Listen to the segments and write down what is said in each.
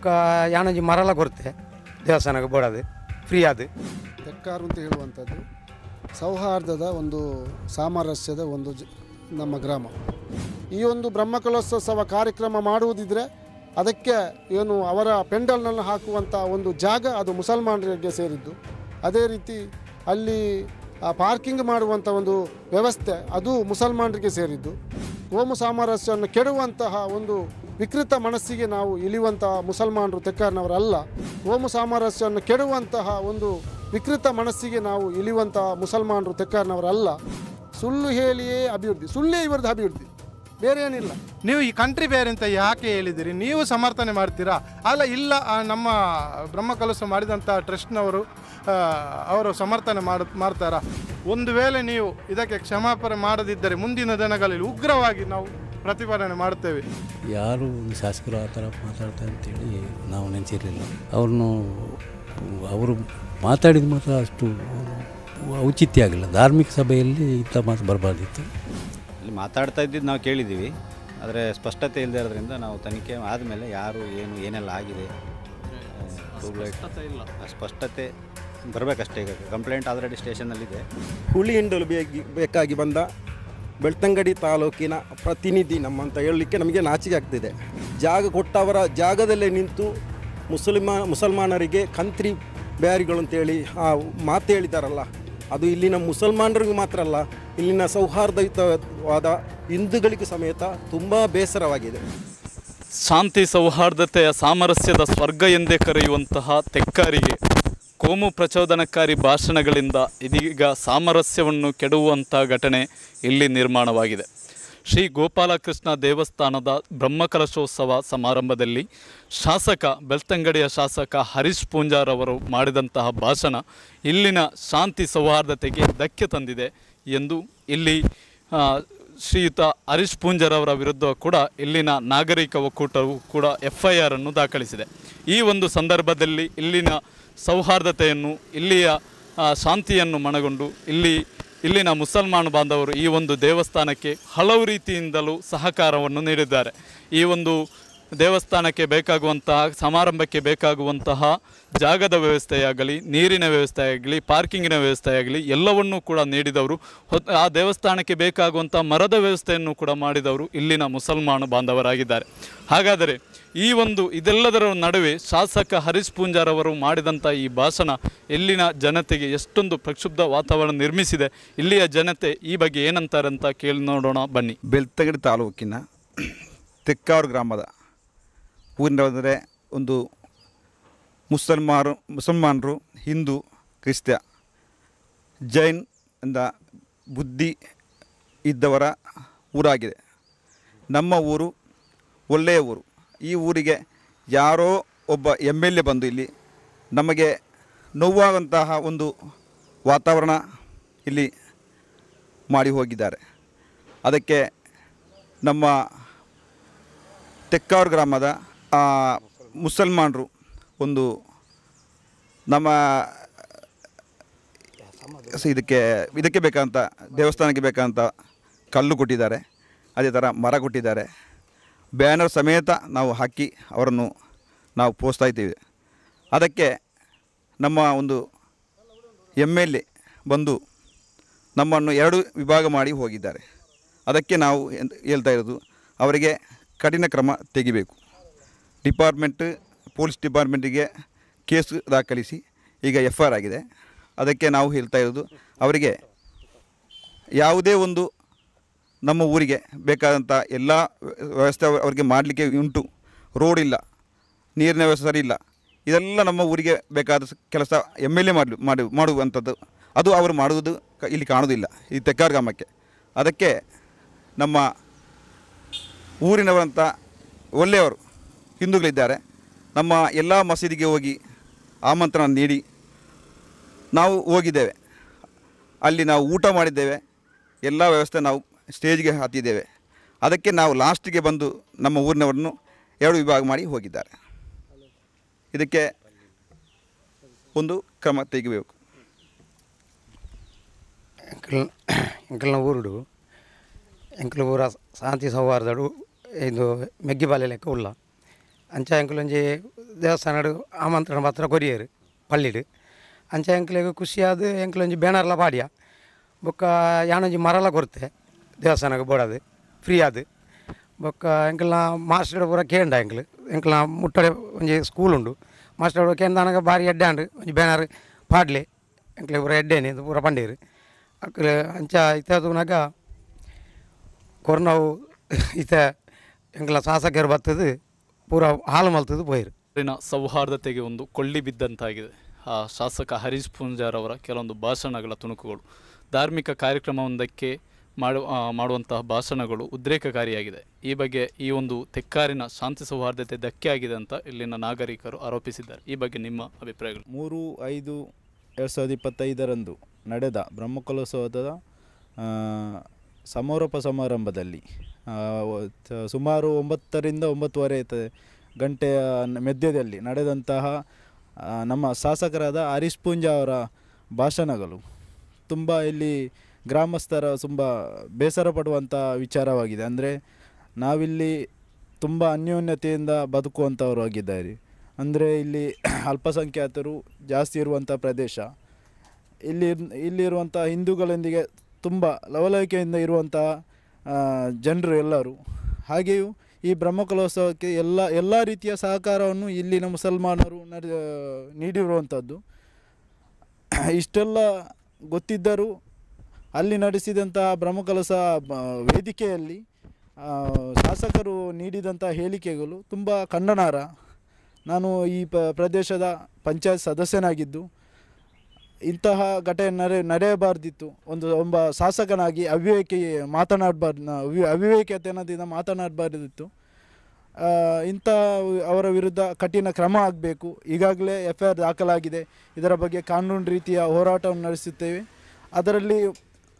ಬೊಕ್ಕ ಯಾನಂಜಿ ಮರಲ ಕೊರತೆ ದೇವಸ್ಥಾನಕ್ಕೆ ಬೋಡದು ಫ್ರೀ ಅದು ತೆಕ್ಕಾರು ಅಂತ ಹೇಳುವಂಥದ್ದು ಸೌಹಾರ್ದದ ಒಂದು ಸಾಮರಸ್ಯದ ಒಂದು ನಮ್ಮ ಗ್ರಾಮ. ಈ ಒಂದು ಬ್ರಹ್ಮಕಲಶೋತ್ಸವ ಕಾರ್ಯಕ್ರಮ ಮಾಡುವುದಿದ್ರೆ ಅದಕ್ಕೆ ಏನು ಅವರ ಪೆಂಡಲ್ನನ್ನು ಹಾಕುವಂಥ ಒಂದು ಜಾಗ ಅದು ಮುಸಲ್ಮಾನರಿಗೆ ಸೇರಿದ್ದು. ಅದೇ ರೀತಿ ಅಲ್ಲಿ ಪಾರ್ಕಿಂಗ್ ಮಾಡುವಂಥ ಒಂದು ವ್ಯವಸ್ಥೆ ಅದು ಮುಸಲ್ಮಾನರಿಗೆ ಸೇರಿದ್ದು. ಕೋಮು ಸಾಮರಸ್ಯವನ್ನು ಕೆಡುವಂತಹ ಒಂದು ವಿಕೃತ ಮನಸ್ಸಿಗೆ ನಾವು ಇಳಿಯುವಂತಹ ಮುಸಲ್ಮಾನರು ತೆಕ್ಕಾರ್ನವರಲ್ಲ. ಕೋಮು ಸಾಮರಸ್ಯವನ್ನು ಕೆಡುವಂತಹ ಒಂದು ವಿಕೃತ ಮನಸ್ಸಿಗೆ ನಾವು ಇಳಿಯುವಂತಹ ಮುಸಲ್ಮಾನರು ತೆಕ್ಕಾರ್ನವರಲ್ಲ. ಸುಳ್ಳು ಹೇಳಿಯೇ ಅಭಿವೃದ್ಧಿ, ಸುಳ್ಳೇ ಇವರದ್ದು ಅಭಿವೃದ್ಧಿ, ಬೇರೆ ಏನಿಲ್ಲ. ನೀವು ಈ ಕಂಟ್ರಿ ಬೇರೆ ಅಂತ ಯಾಕೆ ಹೇಳಿದಿರಿ? ನೀವು ಸಮರ್ಥನೆ ಮಾಡ್ತೀರಾ? ಅಲ್ಲ, ಇಲ್ಲ ನಮ್ಮ ಬ್ರಹ್ಮಕಲಶ ಮಾಡಿದಂಥ ಟ್ರಸ್ಟ್ನವರು ಅವರು ಸಮರ್ಥನೆ ಮಾಡ್ತಾರಾ? ಒಂದು ವೇಳೆ ನೀವು ಇದಕ್ಕೆ ಕ್ಷಮಾಪಣೆ ಮಾಡದಿದ್ದರೆ ಮುಂದಿನ ದಿನಗಳಲ್ಲಿ ಉಗ್ರವಾಗಿ ನಾವು ಪ್ರತಿಭಟನೆ ಮಾಡ್ತೇವೆ. ಯಾರು ಶಾಸಕರು ಆ ಥರ ಮಾತಾಡ್ತಾರೆ ಅಂತೇಳಿ ನಾವು ನೆನೆಸಿರಲಿಲ್ಲ. ಅವರು ಮಾತಾಡಿದ ಮಾತ್ರ ಅಷ್ಟು ಔಚಿತ್ಯ ಆಗಿಲ್ಲ. ಧಾರ್ಮಿಕ ಸಭೆಯಲ್ಲಿ ಇಂಥ ಮಾತು ಬರಬಾರ್ದಿತ್ತು. ಇಲ್ಲಿ ಮಾತಾಡ್ತಾ ಇದ್ದಿದ್ದು ನಾವು ಕೇಳಿದ್ದೀವಿ, ಆದರೆ ಸ್ಪಷ್ಟತೆ ಇಲ್ಲದೆ ಇರೋದ್ರಿಂದ ನಾವು ತನಿಖೆ ಆದಮೇಲೆ ಯಾರು ಏನೆಲ್ಲ ಆಗಿದೆ ಸ್ಪಷ್ಟತೆ ಬರಬೇಕಷ್ಟೇ. ಈಗ ಕಂಪ್ಲೇಂಟ್ ಆಲ್ರೆಡಿ ಸ್ಟೇಷನ್ನಲ್ಲಿದೆ. ಹುಳಿ ಹಿಂಡಲು ಬೇಕಾಗಿ ಬಂದ ಬೆಳ್ತಂಗಡಿ ತಾಲೂಕಿನ ಪ್ರತಿನಿಧಿ ನಮ್ಮಂತ ಹೇಳಲಿಕ್ಕೆ ನಮಗೆ ನಾಚಿಕೆ ಆಗ್ತಿದೆ. ಜಾಗ ಕೊಟ್ಟವರ ಜಾಗದಲ್ಲೇ ನಿಂತು ಮುಸಲ್ಮಾನರಿಗೆ ಕಂತ್ರಿ ಬ್ಯಾರಿಗಳು ಅಂತೇಳಿ ಆ ಮಾತು ಹೇಳಿದಾರಲ್ಲ, ಅದು ಇಲ್ಲಿನ ಮುಸಲ್ಮಾನರಿಗೂ ಮಾತ್ರ ಅಲ್ಲ, ಇಲ್ಲಿನ ಸೌಹಾರ್ದಯುತವಾದ ಹಿಂದೂಗಳಿಗೂ ಸಮೇತ ತುಂಬ ಬೇಸರವಾಗಿದೆ. ಶಾಂತಿ ಸೌಹಾರ್ದತೆಯ ಸಾಮರಸ್ಯದ ಸ್ವರ್ಗ ಎಂದೇ ಕರೆಯುವಂತಹ ತೆಕ್ಕಾರಿಗೆ ಕೋಮು ಪ್ರಚೋದನಕಾರಿ ಭಾಷಣಗಳಿಂದ ಇದೀಗ ಸಾಮರಸ್ಯವನ್ನು ಕೆಡುವಂಥ ಘಟನೆ ಇಲ್ಲಿ ನಿರ್ಮಾಣವಾಗಿದೆ. ಶ್ರೀ ಗೋಪಾಲಕೃಷ್ಣ ದೇವಸ್ಥಾನದ ಬ್ರಹ್ಮಕಲಶೋತ್ಸವ ಸಮಾರಂಭದಲ್ಲಿ ಬೆಳ್ತಂಗಡಿಯ ಶಾಸಕ ಹರೀಶ್ ಪೂಂಜಾರ್ ಅವರು ಮಾಡಿದಂತಹ ಭಾಷಣ ಇಲ್ಲಿನ ಶಾಂತಿ ಸೌಹಾರ್ದತೆಗೆ ಧಕ್ಕೆ ತಂದಿದೆ ಎಂದು ಇಲ್ಲಿ ಶ್ರೀಯುತ ಹರೀಶ್ ಪೂಂಜಾರ್ ಅವರ ವಿರುದ್ಧ ಕೂಡ ಇಲ್ಲಿನ ನಾಗರಿಕ ಒಕ್ಕೂಟವು ಕೂಡ FIR ಅನ್ನು ದಾಖಲಿಸಿದೆ. ಈ ಒಂದು ಸಂದರ್ಭದಲ್ಲಿ ಇಲ್ಲಿನ ಸೌಹಾರ್ದತೆಯನ್ನು, ಇಲ್ಲಿಯ ಶಾಂತಿಯನ್ನು ಮನಗೊಂಡು ಇಲ್ಲಿನ ಮುಸಲ್ಮಾನ ಬಾಂಧವರು ಈ ಒಂದು ದೇವಸ್ಥಾನಕ್ಕೆ ಹಲವು ರೀತಿಯಿಂದಲೂ ಸಹಕಾರವನ್ನು ನೀಡಿದ್ದಾರೆ. ಈ ಒಂದು ದೇವಸ್ಥಾನಕ್ಕೆ ಬೇಕಾಗುವಂತಹ, ಸಮಾರಂಭಕ್ಕೆ ಬೇಕಾಗುವಂತಹ ಜಾಗದ ವ್ಯವಸ್ಥೆಯಾಗಲಿ, ನೀರಿನ ವ್ಯವಸ್ಥೆಯಾಗಲಿ, ಪಾರ್ಕಿಂಗಿನ ವ್ಯವಸ್ಥೆಯಾಗಲಿ ಎಲ್ಲವನ್ನೂ ಕೂಡ ನೀಡಿದವರು. ಆ ದೇವಸ್ಥಾನಕ್ಕೆ ಬೇಕಾಗುವಂಥ ಮರದ ವ್ಯವಸ್ಥೆಯನ್ನು ಕೂಡ ಮಾಡಿದವರು ಇಲ್ಲಿನ ಮುಸಲ್ಮಾನ ಬಾಂಧವರಾಗಿದ್ದಾರೆ. ಹಾಗಾದರೆ ಇದೆಲ್ಲದರ ನಡುವೆ ಶಾಸಕ ಹರೀಶ್ ಪೂಂಜಾರ್ ಅವರು ಮಾಡಿದಂಥ ಈ ಭಾಷಣ ಇಲ್ಲಿನ ಜನತೆಗೆ ಎಷ್ಟೊಂದು ಪ್ರಕ್ಷುಬ್ಧ ವಾತಾವರಣ ನಿರ್ಮಿಸಿದೆ. ಇಲ್ಲಿಯ ಜನತೆ ಈ ಬಗ್ಗೆ ಏನಂತಾರೆ ಅಂತ ಕೇಳಿ ನೋಡೋಣ ಬನ್ನಿ. ಬೆಳ್ತಂಗಡಿ ತಾಲೂಕಿನ ತೆಕ್ಕಾರು ಗ್ರಾಮದ ಊರಿನಂದರೆ ಒಂದು ಮುಸಲ್ಮಾನರು, ಹಿಂದೂ, ಕ್ರಿಸ್ತ, ಜೈನ್ ಎಂದ ಬುದ್ಧಿ ಇದ್ದವರ ಊರಾಗಿದೆ. ನಮ್ಮ ಊರು ಒಳ್ಳೆಯ ಊರು. ಈ ಊರಿಗೆ ಯಾರೋ ಒಬ್ಬ MLA ಬಂದು ಇಲ್ಲಿ ನಮಗೆ ನೋವಾಗುವಂತಹ ಒಂದು ವಾತಾವರಣ ಇಲ್ಲಿ ಮಾಡಿ ಹೋಗಿದ್ದಾರೆ. ಅದಕ್ಕೆ ನಮ್ಮ ತೆಕ್ಕಾರು ಗ್ರಾಮದ ಮುಸಲ್ಮಾನರು ಒಂದು ನಮ್ಮ ಇದಕ್ಕೆ ಬೇಕಂತ ದೇವಸ್ಥಾನಕ್ಕೆ ಬೇಕಂತ ಕಲ್ಲು ಕೊಟ್ಟಿದ್ದಾರೆ, ಅದೇ ಥರ ಮರ ಕೊಟ್ಟಿದ್ದಾರೆ. ಬ್ಯಾನರ್ ಸಮೇತ ನಾವು ಹಾಕಿ ಅವರನ್ನು ನಾವು ಪೋಸ್ತಾ ಇದ್ದೀವಿ. ಅದಕ್ಕೆ ನಮ್ಮ ಒಂದು MLA ಬಂದು ನಮ್ಮನ್ನು 2 ವಿಭಾಗ ಮಾಡಿ ಹೋಗಿದ್ದಾರೆ. ಅದಕ್ಕೆ ನಾವು ಹೇಳ್ತಾ ಇರೋದು, ಅವರಿಗೆ ಕಠಿಣ ಕ್ರಮ ತೆಗಿಬೇಕು. ಪೊಲೀಸ್ ಡಿಪಾರ್ಟ್ಮೆಂಟಿಗೆ ಕೇಸ್ ದಾಖಲಿಸಿ ಈಗ FIR ಆಗಿದೆ. ಅದಕ್ಕೆ ನಾವು ಹೇಳ್ತಾ ಇರೋದು, ಅವರಿಗೆ ಯಾವುದೇ ಒಂದು ನಮ್ಮ ಊರಿಗೆ ಬೇಕಾದಂಥ ಎಲ್ಲ ವ್ಯವಸ್ಥೆ ಅವರಿಗೆ ಮಾಡಲಿಕ್ಕೆ ಉಂಟು. ರೋಡ್ ಇಲ್ಲ, ನೀರಿನ ವ್ಯವಸ್ಥೆ ಸರಿ ಇಲ್ಲ. ಇದೆಲ್ಲ ನಮ್ಮ ಊರಿಗೆ ಬೇಕಾದ ಕೆಲಸ MLA ಮಾಡುವಂಥದ್ದು. ಅದು ಅವರು ಮಾಡುವುದು ಇಲ್ಲಿ ಕಾಣೋದಿಲ್ಲ ಈ ತೆಕ್ಕಾರು ಗ್ರಾಮಕ್ಕೆ. ಅದಕ್ಕೆ ನಮ್ಮ ಊರಿನವರಂಥ ಒಳ್ಳೆಯವರು ಹಿಂದೂಗಳಿದ್ದಾರೆ. ನಮ್ಮ ಎಲ್ಲ ಮಸೀದಿಗೆ ಹೋಗಿ ಆಮಂತ್ರಣ ನೀಡಿ ನಾವು ಹೋಗಿದ್ದೇವೆ. ಅಲ್ಲಿ ನಾವು ಊಟ ಮಾಡಿದ್ದೇವೆ, ಎಲ್ಲ ವ್ಯವಸ್ಥೆ ನಾವು ಸ್ಟೇಜ್ಗೆ ಹತ್ತಿದ್ದೇವೆ. ಅದಕ್ಕೆ ನಾವು ಲಾಸ್ಟಿಗೆ ಬಂದು ನಮ್ಮ ಊರಿನವರನ್ನು 2 ವಿಭಾಗ ಮಾಡಿ ಹೋಗಿದ್ದಾರೆ. ಇದಕ್ಕೆ ಒಂದು ಕ್ರಮ ತೆಗಿಬೇಕು. ಎಂಕಲ್ನ ಊರ ಶಾಂತಿ ಸೌಹಾರ್ದಡು ಇದು ಮೆಗ್ಗಿಬಾಲೆ ಲೆಕ್ಕ ಉಳ್ಳ ಅಂಚ ಎಂಕಲೊಂಜಿ ದೇವಸ್ಥಾನ ಆಮಂತ್ರಣ ಪತ್ರ ಕೊರಿಯರು ಪಳ್ಳಿಡು ಅಂಚ ಎಂಕ್ಲೆಗ್ ಖುಷಿಯಾದ ಎಂಕ್ಲೊಂಜಿ ಬ್ಯಾನರ್ಲ ಪಾಡ್ಯ ಬೊಕ್ಕ ಯಾನೊಂಜಿ ಮರಲ ಕೊರ್ತೆ ದೇವಸ್ಥಾನಕ್ಕೆ ಬೋಡದು ಫ್ರೀ ಆದು ಬೊಕ್ಕ ಎಂಕಲ್ನ ಮಾಸ್ಟರ್ ಪೂರ ಕೇಂಡ ಎಂಕಲ್ನ ಮುಟ್ಟಡೆ ಒಂಜಿ ಸ್ಕೂಲ್ ಉಂಡು ಮಾಸ್ಟರ್ ಪೂರ ಕೇಂದಾನಗ ಬಾರಿ ಎಡ್ಡೆ ಉಂಡು ಒಂಜಿ ಬ್ಯಾನರ್ ಪಾಡ್ಲೆ ಎಂಕ್ಲೆ ಪೂರ ಎಡ್ಡೆನಿ ಇದು ಪೂರ ಪಂಡೇರು ಅಕ್ಕಲು ಅಂಚ ಇತ್ತಾಗ ಕೊರೋನಾವು ಈತ ಎಂಕಲ ಶಾಸಕರು ಬರ್ತದು ಪೂರ ಹಾಲು ಮಲ್ತದು ಪೋಯಿರು. ಸೌಹಾರ್ದತೆಗೆ ಒಂದು ಕೊಳ್ಳಿ ಬಿದ್ದಂತಾಗಿದೆ ಆ ಶಾಸಕ ಹರೀಶ್ ಪೂಂಜಾರ್ ಅವರ ಕೆಲವೊಂದು ಭಾಷಣಗಳ ತುಣುಕುಗಳು. ಧಾರ್ಮಿಕ ಕಾರ್ಯಕ್ರಮವೊಂದಕ್ಕೆ ಮಾಡುವಂತಹ ಭಾಷಣಗಳು ಉದ್ರೇಕಕಾರಿಯಾಗಿದೆ. ಈ ಬಗ್ಗೆ ಈ ಒಂದು ತೆಕ್ಕಾರಿನ ಶಾಂತಿ ಸೌಹಾರ್ದತೆ ಧಕ್ಕೆ ಆಗಿದೆ ಅಂತ ಇಲ್ಲಿನ ನಾಗರಿಕರು ಆರೋಪಿಸಿದ್ದಾರೆ. ಈ ಬಗ್ಗೆ ನಿಮ್ಮ ಅಭಿಪ್ರಾಯಗಳು? 3/5/2025 ನಡೆದ ಬ್ರಹ್ಮಕಲಶೋತ್ಸವದ ಸಮಾರೋಪ ಸಮಾರಂಭದಲ್ಲಿ ಸುಮಾರು 9 ರಿಂದ 9:30 ಗಂಟೆಯ ಮಧ್ಯದಲ್ಲಿ ನಡೆದಂತಹ ನಮ್ಮ ಶಾಸಕರಾದ ಹರೀಶ್ ಪೂಂಜಾ ಅವರ ಭಾಷಣಗಳು ತುಂಬ ಇಲ್ಲಿ ಗ್ರಾಮಸ್ಥರ ತುಂಬ ಬೇಸರ ಪಡುವಂಥ ವಿಚಾರವಾಗಿದೆ. ಅಂದರೆ ನಾವಿಲ್ಲಿ ತುಂಬ ಅನ್ಯೋನ್ಯತೆಯಿಂದ ಬದುಕುವಂಥವರು ಆಗಿದ್ದಾರೆ. ಅಂದರೆ ಇಲ್ಲಿ ಅಲ್ಪಸಂಖ್ಯಾತರು ಜಾಸ್ತಿ ಇರುವಂಥ ಪ್ರದೇಶ, ಇಲ್ಲಿರುವಂಥ ಹಿಂದೂಗಳೊಂದಿಗೆ ತುಂಬ ಲವಲವಿಕೆಯಿಂದ ಇರುವಂಥ ಜನರು ಎಲ್ಲರೂ. ಹಾಗೆಯೂ ಈ ಬ್ರಹ್ಮಕಲಶೋತ್ಸವಕ್ಕೆ ಎಲ್ಲ ರೀತಿಯ ಸಹಕಾರವನ್ನು ಇಲ್ಲಿನ ಮುಸಲ್ಮಾನರು ನೀಡಿರುವಂಥದ್ದು. ಇಷ್ಟೆಲ್ಲ ಗೊತ್ತಿದ್ದರೂ ಅಲ್ಲಿ ನಡೆಸಿದಂತಹ ಬ್ರಹ್ಮಕಲಶ ವೇದಿಕೆಯಲ್ಲಿ ಶಾಸಕರು ನೀಡಿದಂಥ ಹೇಳಿಕೆಗಳು ತುಂಬ ಖಂಡನಾರ್ಹ. ನಾನು ಈ ಪ್ರದೇಶದ ಪಂಚಾಯತ್ ಸದಸ್ಯನಾಗಿದ್ದು ಇಂತಹ ಘಟನೆ ನಡೆಯಬಾರ್ದಿತ್ತು. ಒಬ್ಬ ಶಾಸಕನಾಗಿ ಅವಿವೇಕತೆಯಿಂದ ಮಾತನಾಡಬಾರ್ದಿತ್ತು. ಇಂಥ ಅವರ ವಿರುದ್ಧ ಕಠಿಣ ಕ್ರಮ ಆಗಬೇಕು. ಈಗಾಗಲೇ FIR ದಾಖಲಾಗಿದೆ. ಇದರ ಬಗ್ಗೆ ಕಾನೂನು ರೀತಿಯ ಹೋರಾಟವನ್ನು ನಡೆಸುತ್ತೇವೆ. ಅದರಲ್ಲಿ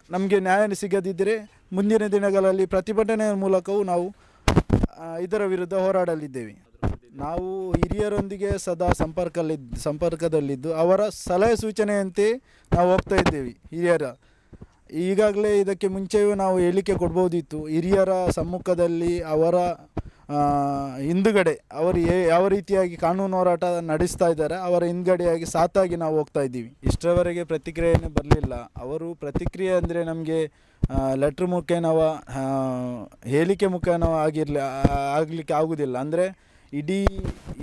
ನಮಗೆ ನ್ಯಾಯ ಸಿಗದಿದ್ದರೆ ಮುಂದಿನ ದಿನಗಳಲ್ಲಿ ಪ್ರತಿಭಟನೆಯ ಮೂಲಕವೂ ನಾವು ಇದರ ವಿರುದ್ಧ ಹೋರಾಡಲಿದ್ದೇವೆ. ನಾವು ಹಿರಿಯರೊಂದಿಗೆ ಸದಾ ಸಂಪರ್ಕದಲ್ಲಿದ್ದು ಅವರ ಸಲಹೆ ಸೂಚನೆಯಂತೆ ನಾವು ಹೋಗ್ತಾ ಇದ್ದೇವೆ. ಹಿರಿಯರ ಈಗಾಗಲೇ ಇದಕ್ಕೆ ಮುಂಚೆಯೂ ನಾವು ಹೇಳಿಕೆ ಕೊಡ್ಬೋದಿತ್ತು. ಹಿರಿಯರ ಸಮ್ಮುಖದಲ್ಲಿ ಅವರ ಹಿಂದುಗಡೆ ಅವರು ಯಾವ ರೀತಿಯಾಗಿ ಕಾನೂನು ಹೋರಾಟ ನಡೆಸ್ತಾ ಇದ್ದಾರೆ ಅವರ ಹಿಂದುಗಡೆಯಾಗಿ ಸಾತಾಗಿ ನಾವು ಹೋಗ್ತಾ ಇದ್ದೀವಿ. ಇಷ್ಟರವರೆಗೆ ಪ್ರತಿಕ್ರಿಯೆನೇ ಬರಲಿಲ್ಲ. ಅವರು ಪ್ರತಿಕ್ರಿಯೆ ಅಂದರೆ ನಮಗೆ ಲೆಟ್ರ್ ಮುಖೇನವ ಹೇಳಿಕೆ ಮುಖೇನವ ಆಗಲಿಕ್ಕೆ ಆಗುವುದಿಲ್ಲ. ಅಂದರೆ ಇಡೀ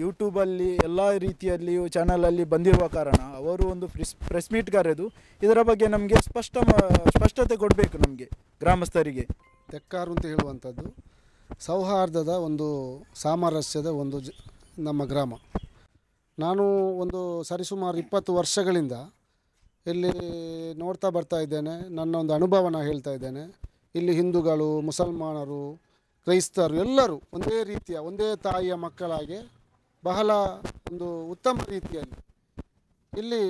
ಯೂಟ್ಯೂಬಲ್ಲಿ ಎಲ್ಲ ರೀತಿಯಲ್ಲಿಯೂ ಚಾನಲಲ್ಲಿ ಬಂದಿರುವ ಕಾರಣ ಅವರು ಒಂದು ಪ್ರೆಸ್ ಮೀಟ್ ಕರೆದು ಇದರ ಬಗ್ಗೆ ನಮಗೆ ಸ್ಪಷ್ಟತೆ ಕೊಡಬೇಕು. ನಮಗೆ ಗ್ರಾಮಸ್ಥರಿಗೆ ತೆಕ್ಕಾರು ಅಂತ ಹೇಳುವಂಥದ್ದು ಸೌಹಾರ್ದದ ಒಂದು ಸಾಮರಸ್ಯದ ಒಂದು ನಮ್ಮ ಗ್ರಾಮ. ನಾನು ಒಂದು ಸರಿಸುಮಾರು 20 ವರ್ಷಗಳಿಂದ ಇಲ್ಲಿ ನೋಡ್ತಾ ಬರ್ತಾ ಇದ್ದೇನೆ. ನನ್ನ ಒಂದು ಅನುಭವನ ಹೇಳ್ತಾ ಇದ್ದೇನೆ. ಇಲ್ಲಿ ಹಿಂದೂಗಳು, ಮುಸಲ್ಮಾನರು, ಕ್ರೈಸ್ತರು ಎಲ್ಲರೂ ಒಂದೇ ರೀತಿಯ ಒಂದೇ ತಾಯಿಯ ಮಕ್ಕಳಾಗಿ ಬಹಳ ಒಂದು ಉತ್ತಮ ರೀತಿಯಲ್ಲಿ ಇಲ್ಲಿ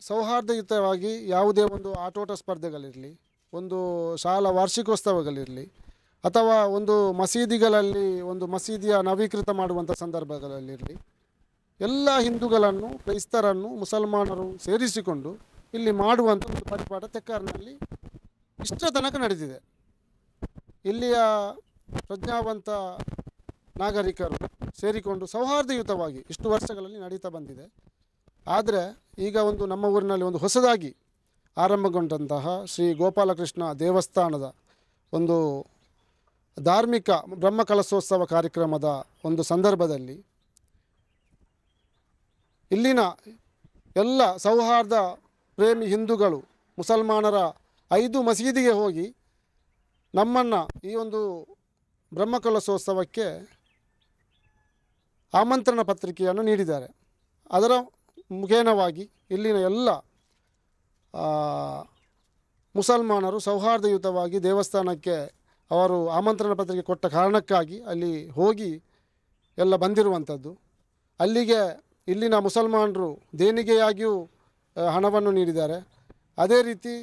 ಸೌಹಾರ್ದಯುತವಾಗಿ ಯಾವುದೇ ಒಂದು ಆಟೋಟ ಸ್ಪರ್ಧೆಗಳಿರಲಿ, ಒಂದು ಶಾಲಾ ವಾರ್ಷಿಕೋತ್ಸವಗಳಿರಲಿ, ಅಥವಾ ಒಂದು ಮಸೀದಿಗಳಲ್ಲಿ ಒಂದು ಮಸೀದಿಯ ನವೀಕೃತ ಮಾಡುವಂಥ ಸಂದರ್ಭಗಳಲ್ಲಿರಲಿ, ಎಲ್ಲ ಹಿಂದೂಗಳನ್ನು, ಕ್ರೈಸ್ತರನ್ನು, ಮುಸಲ್ಮಾನರು ಸೇರಿಸಿಕೊಂಡು ಇಲ್ಲಿ ಮಾಡುವಂಥ ಒಂದು ಪರಿಪಾಠ ತೆಕ್ಕಾರಿನಲ್ಲಿ ಇಷ್ಟ ತನಕ ನಡೆದಿದೆ. ಇಲ್ಲಿಯ ಪ್ರಜ್ಞಾವಂತ ನಾಗರಿಕರು ಸೇರಿಕೊಂಡು ಸೌಹಾರ್ದಯುತವಾಗಿ ಇಷ್ಟು ವರ್ಷಗಳಲ್ಲಿ ನಡೀತಾ ಬಂದಿದೆ. ಆದರೆ ಈಗ ಒಂದು ನಮ್ಮ ಊರಿನಲ್ಲಿ ಒಂದು ಹೊಸದಾಗಿ ಆರಂಭಗೊಂಡಂತಹ ಶ್ರೀ ಗೋಪಾಲಕೃಷ್ಣ ದೇವಸ್ಥಾನದ ಒಂದು ಧಾರ್ಮಿಕ ಬ್ರಹ್ಮಕಲಶೋತ್ಸವ ಕಾರ್ಯಕ್ರಮದ ಒಂದು ಸಂದರ್ಭದಲ್ಲಿ ಇಲ್ಲಿನ ಎಲ್ಲ ಸೌಹಾರ್ದ ಪ್ರೇಮಿ ಹಿಂದೂಗಳು, ಮುಸಲ್ಮಾನರ 5 ಮಸೀದಿಗೆ ಹೋಗಿ ನಮ್ಮನ್ನು ಈ ಒಂದು ಬ್ರಹ್ಮಕಲಶೋತ್ಸವಕ್ಕೆ ಆಮಂತ್ರಣ ಪತ್ರಿಕೆಯನ್ನು ನೀಡಿದ್ದಾರೆ. ಅದರ ಮುಖೇನವಾಗಿ ಇಲ್ಲಿನ ಎಲ್ಲ ಮುಸಲ್ಮಾನರು ಸೌಹಾರ್ದಯುತವಾಗಿ ದೇವಸ್ಥಾನಕ್ಕೆ ಅವರು ಆಮಂತ್ರಣ ಪತ್ರಿಕೆ ಕೊಟ್ಟ ಕಾರಣಕ್ಕಾಗಿ ಅಲ್ಲಿ ಹೋಗಿ ಎಲ್ಲ ಬಂದಿರುವಂಥದ್ದು. ಅಲ್ಲಿಗೆ ಇಲ್ಲಿನ ಮುಸಲ್ಮಾನರು ದೇಣಿಗೆಯಾಗಿಯೂ ಹಣವನ್ನು ನೀಡಿದ್ದಾರೆ. ಅದೇ ರೀತಿ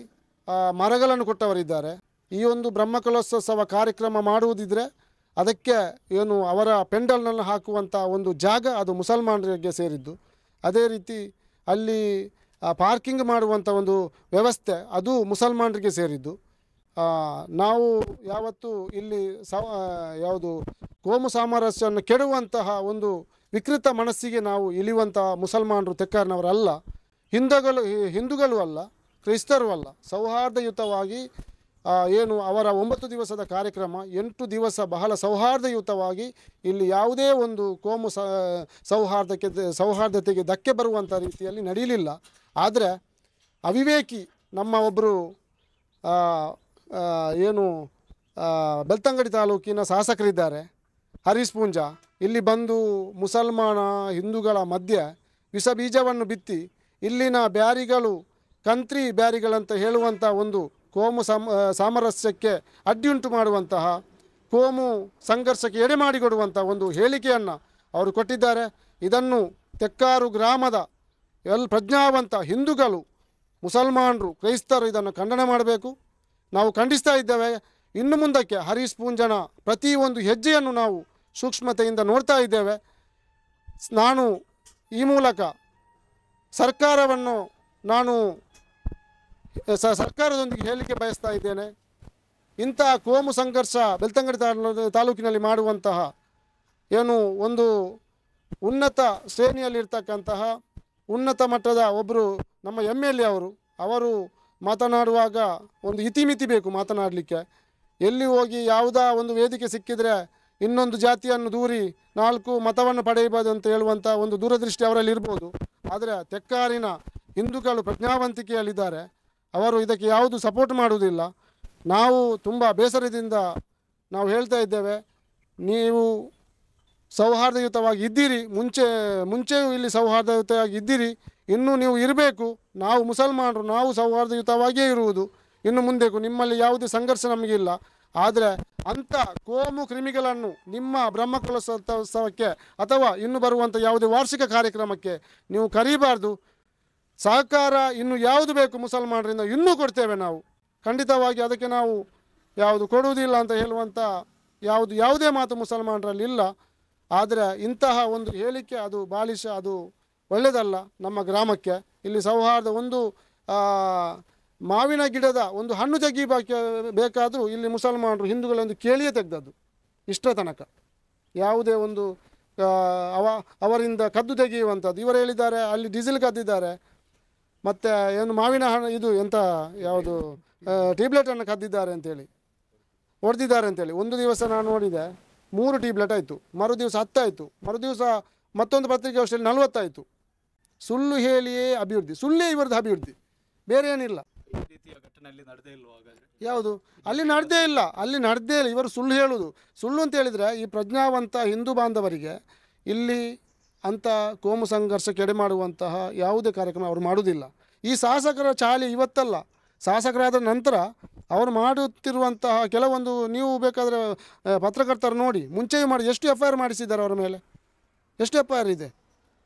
ಮರಗಳನ್ನು ಕೊಟ್ಟವರಿದ್ದಾರೆ. ಈ ಒಂದು ಬ್ರಹ್ಮಕಲಶೋತ್ಸವ ಕಾರ್ಯಕ್ರಮ ಮಾಡುವುದಿದ್ದರೆ ಅದಕ್ಕೆ ಏನು ಅವರ ಪೆಂಡಲ್ನನ್ನು ಹಾಕುವಂಥ ಒಂದು ಜಾಗ ಅದು ಮುಸಲ್ಮಾನರಿಗೆ ಸೇರಿದ್ದು. ಅದೇ ರೀತಿ ಅಲ್ಲಿ ಪಾರ್ಕಿಂಗ್ ಮಾಡುವಂಥ ಒಂದು ವ್ಯವಸ್ಥೆ ಅದು ಮುಸಲ್ಮಾನರಿಗೆ ಸೇರಿದ್ದು. ನಾವು ಯಾವತ್ತು ಇಲ್ಲಿ ಯಾವುದು ಕೋಮು ಸಾಮರಸ್ಯವನ್ನು ಕೆಡುವಂತಹ ಒಂದು ವಿಕೃತ ಮನಸ್ಸಿಗೆ ನಾವು ಇಳಿಯುವಂತಹ ಮುಸಲ್ಮಾನರು ತೆಕ್ಕಾರಿನವರಲ್ಲ, ಹಿಂದೂಗಳು ಅಲ್ಲ, ಕ್ರೈಸ್ತರು ಅಲ್ಲ. ಸೌಹಾರ್ದಯುತವಾಗಿ ಏನು ಅವರ 9 ದಿವಸದ ಕಾರ್ಯಕ್ರಮ 8 ದಿವಸ ಬಹಳ ಸೌಹಾರ್ದಯುತವಾಗಿ ಇಲ್ಲಿ ಯಾವುದೇ ಒಂದು ಕೋಮು ಸೌಹಾರ್ದತೆಗೆ ಧಕ್ಕೆ ಬರುವಂಥ ರೀತಿಯಲ್ಲಿ ನಡೆಯಲಿಲ್ಲ. ಆದರೆ ಅವಿವೇಕಿ ನಮ್ಮ ಒಬ್ಬರು ಏನು ಬೆಳ್ತಂಗಡಿ ತಾಲೂಕಿನ ಶಾಸಕರಿದ್ದಾರೆ, ಹರೀಶ್ ಪೂಂಜಾ, ಇಲ್ಲಿ ಬಂದು ಮುಸಲ್ಮಾನ ಹಿಂದೂಗಳ ಮಧ್ಯೆ ವಿಷ ಬೀಜವನ್ನು ಬಿತ್ತಿ ಇಲ್ಲಿನ ಬ್ಯಾರಿಗಳು ಕಂತ್ರಿ ಬ್ಯಾರಿಗಳಂತ ಹೇಳುವಂಥ ಒಂದು ಕೋಮು ಸಾಮರಸ್ಯಕ್ಕೆ ಅಡ್ಡಿಯುಂಟು ಮಾಡುವಂತಹ, ಕೋಮು ಸಂಘರ್ಷಕ್ಕೆ ಎಡೆ ಮಾಡಿಕೊಡುವಂಥ ಒಂದು ಹೇಳಿಕೆಯನ್ನು ಅವರು ಕೊಟ್ಟಿದ್ದಾರೆ. ಇದನ್ನು ತೆಕ್ಕಾರು ಗ್ರಾಮದ ಪ್ರಜ್ಞಾವಂತ ಹಿಂದೂಗಳು, ಮುಸಲ್ಮಾನರು, ಕ್ರೈಸ್ತರು ಇದನ್ನು ಖಂಡನೆ ಮಾಡಬೇಕು. ನಾವು ಖಂಡಿಸ್ತಾ ಇದ್ದೇವೆ. ಇನ್ನು ಮುಂದಕ್ಕೆ ಹರೀಶ್ ಪೂಂಜನ ಪ್ರತಿಯೊಂದು ಹೆಜ್ಜೆಯನ್ನು ನಾವು ಸೂಕ್ಷ್ಮತೆಯಿಂದ ನೋಡ್ತಾ ಇದ್ದೇವೆ. ನಾನು ಈ ಮೂಲಕ ಸರ್ಕಾರವನ್ನು ಸರ್ಕಾರದೊಂದಿಗೆ ಹೇಳಿಕೆ ಬಯಸ್ತಾ ಇದ್ದೇನೆ. ಇಂತಹ ಕೋಮು ಸಂಘರ್ಷ ಬೆಳ್ತಂಗಡಿ ತಾಲೂಕಿನಲ್ಲಿ ಮಾಡುವಂತಹ ಏನು ಒಂದು ಉನ್ನತ ಶ್ರೇಣಿಯಲ್ಲಿರ್ತಕ್ಕಂತಹ ಉನ್ನತ ಮಟ್ಟದ ಒಬ್ಬರು ನಮ್ಮ MLA ಅವರು ಮಾತನಾಡುವಾಗ ಒಂದು ಇತಿಮಿತಿ ಬೇಕು ಮಾತನಾಡಲಿಕ್ಕೆ. ಎಲ್ಲಿ ಹೋಗಿ ಯಾವುದೋ ಒಂದು ವೇದಿಕೆ ಸಿಕ್ಕಿದರೆ ಇನ್ನೊಂದು ಜಾತಿಯನ್ನು ದೂರಿ 4 ಮತವನ್ನು ಪಡೆಯಬಹುದು ಅಂತ ಹೇಳುವಂಥ ಒಂದು ದೂರದೃಷ್ಟಿ ಅವರಲ್ಲಿ ಇರ್ಬೋದು. ಆದರೆ ತೆಕ್ಕಾರಿನ ಹಿಂದೂಗಳು ಪ್ರಜ್ಞಾವಂತಿಕೆಯಲ್ಲಿದ್ದಾರೆ. ಅವರು ಇದಕ್ಕೆ ಯಾವುದು ಸಪೋರ್ಟ್ ಮಾಡುವುದಿಲ್ಲ. ನಾವು ತುಂಬ ಬೇಸರದಿಂದ ನಾವು ಹೇಳ್ತಾ ಇದ್ದೇವೆ, ನೀವು ಸೌಹಾರ್ದಯುತವಾಗಿ ಇದ್ದೀರಿ, ಮುಂಚೆಯೂ ಇಲ್ಲಿ ಸೌಹಾರ್ದಯುತವಾಗಿ ಇದ್ದೀರಿ, ಇನ್ನೂ ನೀವು ಇರಬೇಕು. ನಾವು ಮುಸಲ್ಮಾನರು, ನಾವು ಸೌಹಾರ್ದಯುತವಾಗಿಯೇ ಇರುವುದು. ಇನ್ನು ಮುಂದೆಗೂ ನಿಮ್ಮಲ್ಲಿ ಯಾವುದೇ ಸಂಘರ್ಷ ನಮಗಿಲ್ಲ. ಆದರೆ ಅಂಥ ಕೋಮು ಕ್ರಿಮಿಗಳನ್ನು ನಿಮ್ಮ ಬ್ರಹ್ಮಕಲಶೋತ್ಸವಕ್ಕೆ ಅಥವಾ ಇನ್ನು ಬರುವಂಥ ಯಾವುದೇ ವಾರ್ಷಿಕ ಕಾರ್ಯಕ್ರಮಕ್ಕೆ ನೀವು ಕರೀಬಾರ್ದು. ಸಹಕಾರ ಇನ್ನು ಯಾವುದು ಬೇಕು ಮುಸಲ್ಮಾನರಿಂದ ಇನ್ನೂ ಕೊಡ್ತೇವೆ ನಾವು. ಖಂಡಿತವಾಗಿ ಅದಕ್ಕೆ ನಾವು ಯಾವುದು ಕೊಡುವುದಿಲ್ಲ ಅಂತ ಹೇಳುವಂಥ ಯಾವುದೇ ಮಾತು ಮುಸಲ್ಮಾನರಲ್ಲಿ ಇಲ್ಲ. ಆದರೆ ಇಂತಹ ಒಂದು ಹೇಳಿಕೆ ಅದು ಬಾಲಿಶ, ಅದು ಒಳ್ಳೆಯದಲ್ಲ ನಮ್ಮ ಗ್ರಾಮಕ್ಕೆ. ಇಲ್ಲಿ ಸೌಹಾರ್ದ ಒಂದು ಮಾವಿನ ಗಿಡದ ಒಂದು ಹಣ್ಣು ಬೇಕಾದರೂ ಇಲ್ಲಿ ಮುಸಲ್ಮಾನರು ಹಿಂದೂಗಳೊಂದು ಕೇಳಿಯೇ ತೆಗೆದದ್ದು ಇಷ್ಟರ ತನಕ. ಯಾವುದೇ ಒಂದು ಅವರಿಂದ ಕದ್ದು ತೆಗೆಯುವಂಥದ್ದು. ಇವರು ಹೇಳಿದ್ದಾರೆ ಅಲ್ಲಿ ಡೀಸೆಲ್ ಕದ್ದಿದ್ದಾರೆ, ಮತ್ತು ಏನು ಮಾವಿನ ಹಣ್ಣು ಇದು ಎಂಥ ಯಾವುದು ಟ್ಯೂಬ್ಲೈಟನ್ನು ಕದ್ದಿದ್ದಾರೆ ಅಂತೇಳಿ ಹೊಡೆದಿದ್ದಾರೆ ಅಂತೇಳಿ. ಒಂದು ದಿವಸ ನಾನು ನೋಡಿದೆ 3 ಟ್ಯೂಬ್ಲೈಟ್ ಆಯಿತು, ಮರುದಿವಸ 10 ಆಯಿತು, ಮರುದಿವಸ ಮತ್ತೊಂದು ಪತ್ರಿಕಾಗೋಷ್ಠಿಯಲ್ಲಿ 40 ಆಯಿತು. ಸುಳ್ಳು ಹೇಳಿಯೇ ಅಭಿವೃದ್ಧಿ, ಸುಳ್ಳೇ ಇವರದ್ದು ಅಭಿವೃದ್ಧಿ, ಬೇರೆ ಏನಿಲ್ಲ. ಯಾವುದು ಅಲ್ಲಿ ನಡೆದೇ ಇಲ್ಲ, ಇವರು ಸುಳ್ಳು ಹೇಳುವುದು. ಸುಳ್ಳು ಅಂತ ಹೇಳಿದರೆ ಈ ಪ್ರಜ್ಞಾವಂತ ಹಿಂದೂ ಬಾಂಧವರಿಗೆ ಇಲ್ಲಿ ಅಂಥ ಕೋಮು ಸಂಘರ್ಷಕ್ಕೆ ಎಡೆ ಮಾಡುವಂತಹ ಯಾವುದೇ ಕಾರ್ಯಕ್ರಮ ಅವರು ಮಾಡುವುದಿಲ್ಲ. ಈ ಶಾಸಕರ ಚಾಳಿ ಇವತ್ತಲ್ಲ, ಶಾಸಕರಾದ ನಂತರ ಅವರು ಮಾಡುತ್ತಿರುವಂತಹ ಕೆಲವೊಂದು, ನೀವು ಬೇಕಾದರೆ ಪತ್ರಕರ್ತರು ನೋಡಿ, ಮುಂಚೆಯೂ ಮಾಡಿ ಎಷ್ಟು FIR ಮಾಡಿಸಿದ್ದಾರೆ ಅವರ ಮೇಲೆ, ಎಷ್ಟು FIR ಇದೆ.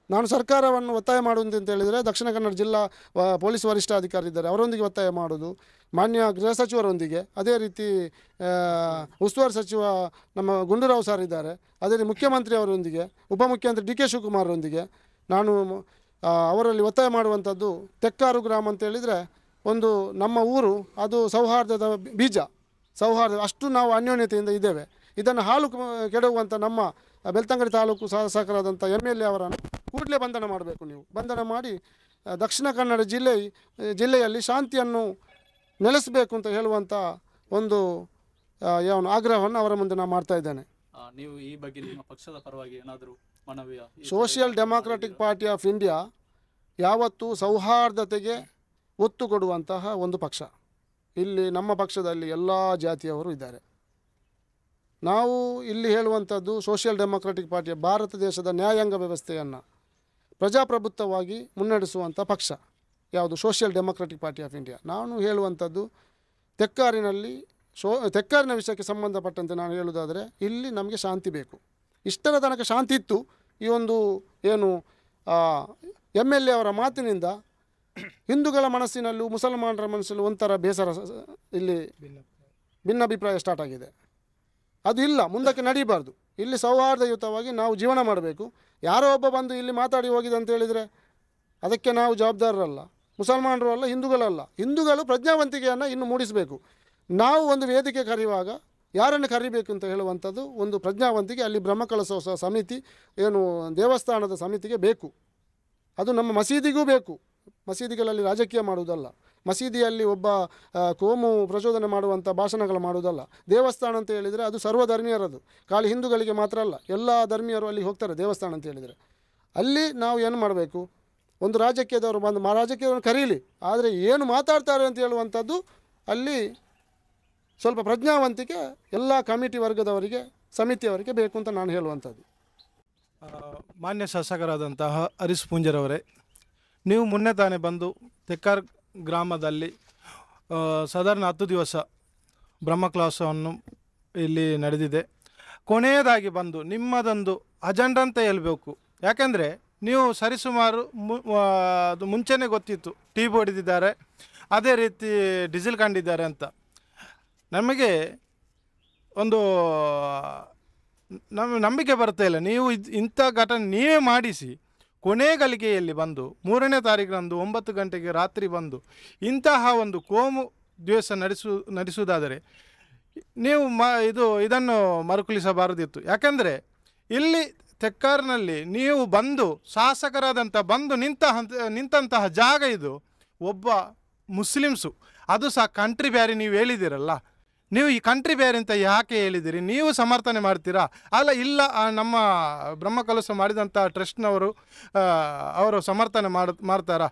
ನಾನು ಸರ್ಕಾರವನ್ನು ಒತ್ತಾಯ ಮಾಡುವುದು ಅಂತ ಹೇಳಿದರೆ ದಕ್ಷಿಣ ಕನ್ನಡ ಜಿಲ್ಲಾ ಪೊಲೀಸ್ ವರಿಷ್ಠಾಧಿಕಾರಿ ಇದ್ದಾರೆ, ಅವರೊಂದಿಗೆ ಒತ್ತಾಯ ಮಾಡೋದು, ಮಾನ್ಯ ಗೃಹ ಸಚಿವರೊಂದಿಗೆ, ಅದೇ ರೀತಿ ಉಸ್ತುವಾರಿ ಸಚಿವ ನಮ್ಮ ಗುಂಡೂರಾವ್ ಸರ್ ಇದ್ದಾರೆ, ಅದೇ ರೀತಿ ಮುಖ್ಯಮಂತ್ರಿ ಅವರೊಂದಿಗೆ, ಉಪಮುಖ್ಯಮಂತ್ರಿ DK ಶಿವಕುಮಾರ್ ಅವರೊಂದಿಗೆ ನಾನು ಅವರಲ್ಲಿ ಒತ್ತಾಯ ಮಾಡುವಂಥದ್ದು. ತೆಕ್ಕಾರು ಗ್ರಾಮ ಅಂತ ಹೇಳಿದರೆ ಒಂದು ನಮ್ಮ ಊರು, ಅದು ಸೌಹಾರ್ದದ ಬೀಜ, ಸೌಹಾರ್ದ ಅಷ್ಟು ನಾವು ಅನ್ಯೋನ್ಯತೆಯಿಂದ ಇದ್ದೇವೆ. ಇದನ್ನು ಹಾಳು ಕೆಡುವಂಥ ನಮ್ಮ ಬೆಳ್ತಂಗಡಿ ತಾಲೂಕು ಶಾಸಕರಾದಂಥ MLA ಅವರನ್ನು ಕೂಡಲೇ ಬಂಧನ ಮಾಡಬೇಕು. ನೀವು ಬಂಧನ ಮಾಡಿ ದಕ್ಷಿಣ ಕನ್ನಡ ಜಿಲ್ಲೆಯಲ್ಲಿ ಶಾಂತಿಯನ್ನು ನೆಲೆಸಬೇಕು ಅಂತ ಹೇಳುವಂಥ ಒಂದು ಆಗ್ರಹವನ್ನು ಅವರ ಮುಂದೆ ನಾನು ಮಾಡ್ತಾ ಇದ್ದೇನೆ. ನೀವು ಈ ಬಗ್ಗೆ ನಿಮ್ಮ ಪಕ್ಷದ ಪರವಾಗಿ ಏನಾದರೂ ಮನವಿಯ? Social democratic party of India ಯಾವತ್ತೂ ಸೌಹಾರ್ದತೆಗೆ ಒತ್ತು ಕೊಡುವಂತಹ ಒಂದು ಪಕ್ಷ. ಇಲ್ಲಿ ನಮ್ಮ ಪಕ್ಷದಲ್ಲಿ ಎಲ್ಲ ಜಾತಿಯವರು ಇದ್ದಾರೆ. ನಾವು ಇಲ್ಲಿ ಹೇಳುವಂಥದ್ದು ಸೋಷಿಯಲ್ ಡೆಮಾಕ್ರೆಟಿಕ್ ಪಾರ್ಟಿಯ ಭಾರತ ದೇಶದ ನ್ಯಾಯಾಂಗ ವ್ಯವಸ್ಥೆಯನ್ನು ಪ್ರಜಾಪ್ರಭುತ್ವವಾಗಿ ಮುನ್ನಡೆಸುವಂಥ ಪಕ್ಷ ಯಾವುದು? Social democratic party of India. ನಾನು ಹೇಳುವಂಥದ್ದು ತೆಕ್ಕಾರಿನ ವಿಷಯಕ್ಕೆ ಸಂಬಂಧಪಟ್ಟಂತೆ ನಾನು ಹೇಳುವುದಾದರೆ ಇಲ್ಲಿ ನಮಗೆ ಶಾಂತಿ ಬೇಕು. ಇಷ್ಟರ ತನಕ ಶಾಂತಿ ಇತ್ತು. ಈ ಒಂದು ಏನು MLA ಅವರ ಮಾತಿನಿಂದ ಹಿಂದೂಗಳ ಮನಸ್ಸಿನಲ್ಲೂ ಮುಸಲ್ಮಾನರ ಮನಸ್ಸಲ್ಲೂ ಒಂಥರ ಬೇಸರ, ಇಲ್ಲಿ ಭಿನ್ನಾಭಿಪ್ರಾಯ ಸ್ಟಾರ್ಟ್ ಆಗಿದೆ. ಅದು ಇಲ್ಲ, ಮುಂದಕ್ಕೆ ನಡೀಬಾರ್ದು. ಇಲ್ಲಿ ಸೌಹಾರ್ದಯುತವಾಗಿ ನಾವು ಜೀವನ ಮಾಡಬೇಕು. ಯಾರೋ ಒಬ್ಬ ಬಂದು ಇಲ್ಲಿ ಮಾತಾಡಿ ಹೋಗಿದೆ ಅಂತ ಹೇಳಿದರೆ ಅದಕ್ಕೆ ನಾವು ಜವಾಬ್ದಾರರಲ್ಲ, ಮುಸಲ್ಮಾನರು ಅಲ್ಲ, ಹಿಂದೂಗಳಲ್ಲ. ಹಿಂದೂಗಳು ಪ್ರಜ್ಞಾವಂತಿಕೆಯನ್ನು ಇನ್ನು ಮೂಡಿಸಬೇಕು. ನಾವು ಒಂದು ವೇದಿಕೆ ಕರೆಯುವಾಗ ಯಾರನ್ನು ಕರಿಬೇಕು ಅಂತ ಹೇಳುವಂಥದ್ದು ಒಂದು ಪ್ರಜ್ಞಾವಂತಿಕೆ ಅಲ್ಲಿ ಬ್ರಹ್ಮಕಲಶೋತ್ಸವ ಸಮಿತಿ ಏನು ದೇವಸ್ಥಾನದ ಸಮಿತಿಗೆ ಬೇಕು. ಅದು ನಮ್ಮ ಮಸೀದಿಗೂ ಬೇಕು. ಮಸೀದಿಗಳಲ್ಲಿ ರಾಜಕೀಯ ಮಾಡುವುದಲ್ಲ, ಮಸೀದಿಯಲ್ಲಿ ಒಬ್ಬ ಕೋಮು ಪ್ರಚೋದನೆ ಮಾಡುವಂಥ ಭಾಷಣಗಳು ಮಾಡುವುದಲ್ಲ. ದೇವಸ್ಥಾನ ಅಂತ ಹೇಳಿದರೆ ಅದು ಸರ್ವಧರ್ಮೀಯರದು, ಖಾಲಿ ಹಿಂದೂಗಳಿಗೆ ಮಾತ್ರ ಅಲ್ಲ, ಎಲ್ಲ ಧರ್ಮೀಯರು ಅಲ್ಲಿ ಹೋಗ್ತಾರೆ ದೇವಸ್ಥಾನ ಅಂತ ಹೇಳಿದರೆ. ಅಲ್ಲಿ ನಾವು ಏನು ಮಾಡಬೇಕು, ಒಂದು ರಾಜಕೀಯದವರು ಬಂದು ರಾಜಕೀಯದವ್ರನ್ನ ಕರೀಲಿ, ಆದರೆ ಏನು ಮಾತಾಡ್ತಾರೆ ಅಂತ ಹೇಳುವಂಥದ್ದು ಅಲ್ಲಿ ಸ್ವಲ್ಪ ಪ್ರಜ್ಞಾವಂತಿಕೆ ಎಲ್ಲ ಕಮಿಟಿ ವರ್ಗದವರಿಗೆ ಸಮಿತಿಯವರಿಗೆ ಬೇಕು ಅಂತ ನಾನು ಹೇಳುವಂಥದ್ದು. ಮಾನ್ಯ ಶಾಸಕರಾದಂತಹ ಹರೀಶ್ ಪೂಂಜರವರೇ, ನೀವು ಮೊನ್ನೆ ತಾನೇ ಬಂದು ತೆಕ್ಕಾರ್ ಗ್ರಾಮದಲ್ಲಿ ಸಾಧಾರಣ 10 ದಿವಸ ಬ್ರಹ್ಮಕಲಶವನ್ನು ಇಲ್ಲಿ ನಡೆದಿದೆ. ಕೊನೆಯದಾಗಿ ಬಂದು ನಿಮ್ಮದೊಂದು ಅಜೆಂಡಾ ಅಂತ ಹೇಳ್ಬೇಕು. ಯಾಕೆಂದರೆ ನೀವು ಸರಿಸುಮಾರು ಅದು ಮುಂಚೆನೇ ಗೊತ್ತಿತ್ತು, ಟೀ ಹೊಡೆದಿದ್ದಾರೆ, ಅದೇ ರೀತಿ ಡೀಸೆಲ್ ಕಂಡಿದ್ದಾರೆ ಅಂತ. ನಮಗೆ ಒಂದು ನಂಬಿಕೆ ಬರ್ತಾ ಇಲ್ಲ. ನೀವು ಇಂಥ ಘಟನೆ ನೀವೇ ಮಾಡಿಸಿ ಕೊನೆ ಗಳಿಗೆಯಲ್ಲಿ ಬಂದು 3ನೇ ತಾರೀಕಿನಂದು 9 ಗಂಟೆಗೆ ರಾತ್ರಿ ಬಂದು ಇಂತಹ ಒಂದು ಕೋಮು ದ್ವೇಷ ನಡೆಸುವುದಾದರೆ ನೀವು ಇದನ್ನು ಮರುಕಳಿಸಬಾರದಿತ್ತು. ಯಾಕೆಂದರೆ ಇಲ್ಲಿ ತೆಕ್ಕಾರ್ನಲ್ಲಿ ನೀವು ಬಂದು ಶಾಸಕರಾದಂಥ ಬಂದು ನಿಂತಹ ಜಾಗ ಇದು ಒಬ್ಬ ಮುಸ್ಲಿಮ್ಸು, ಅದು ಸಹ ಕಂಟ್ರಿ ಬ್ಯಾರಿ. ನೀವು ಹೇಳಿದ್ದೀರಲ್ಲ, ನೀವು ಈ ಕಂಟ್ರಿ ಬೇರೆ ಅಂತ ಯಾಕೆ ಹೇಳಿದಿರಿ? ನೀವು ಸಮರ್ಥನೆ ಮಾಡ್ತೀರಾ? ಅಲ್ಲ, ಇಲ್ಲ ನಮ್ಮ ಬ್ರಹ್ಮಕಲಶ ಮಾಡಿದಂಥ ಟ್ರಸ್ಟ್ನವರು ಅವರು ಸಮರ್ಥನೆ ಮಾಡ್ತಾರಾ?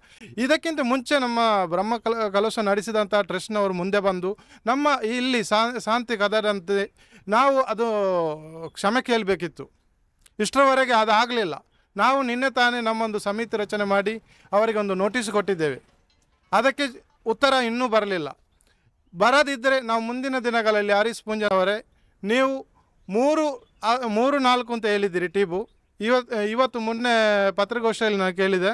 ಇದಕ್ಕಿಂತ ಮುಂಚೆ ನಮ್ಮ ಕಲಶ ನಡೆಸಿದಂಥ ಟ್ರಸ್ಟ್ನವರು ಮುಂದೆ ಬಂದು ನಮ್ಮ ಇಲ್ಲಿ ಶಾಂತಿ ಕದರಂತೆ ನಾವು ಅದು ಕ್ಷಮೆ ಕೇಳಬೇಕಿತ್ತು. ಇಷ್ಟರವರೆಗೆ ಅದು ಆಗಲಿಲ್ಲ. ನಾವು ನಿನ್ನೆ ತಾನೇ ನಮ್ಮೊಂದು ಸಮಿತಿ ರಚನೆ ಮಾಡಿ ಅವರಿಗೆ ಒಂದು ನೋಟಿಸ್ ಕೊಟ್ಟಿದ್ದೇವೆ. ಅದಕ್ಕೆ ಉತ್ತರ ಇನ್ನೂ ಬರಲಿಲ್ಲ. ಬರದಿದ್ದರೆ ನಾವು ಮುಂದಿನ ದಿನಗಳಲ್ಲಿ ಹರೀಶ್ ಪೂಂಜಾ ಅವರೇ, ನೀವು 3-4 ಅಂತ ಹೇಳಿದ್ದೀರಿ ಟೀಬು. ಇವತ್ತು ಮೊನ್ನೆ ಪತ್ರಿಕಾಗೋಷ್ಠಿಯಲ್ಲಿ ನಾನು ಕೇಳಿದೆ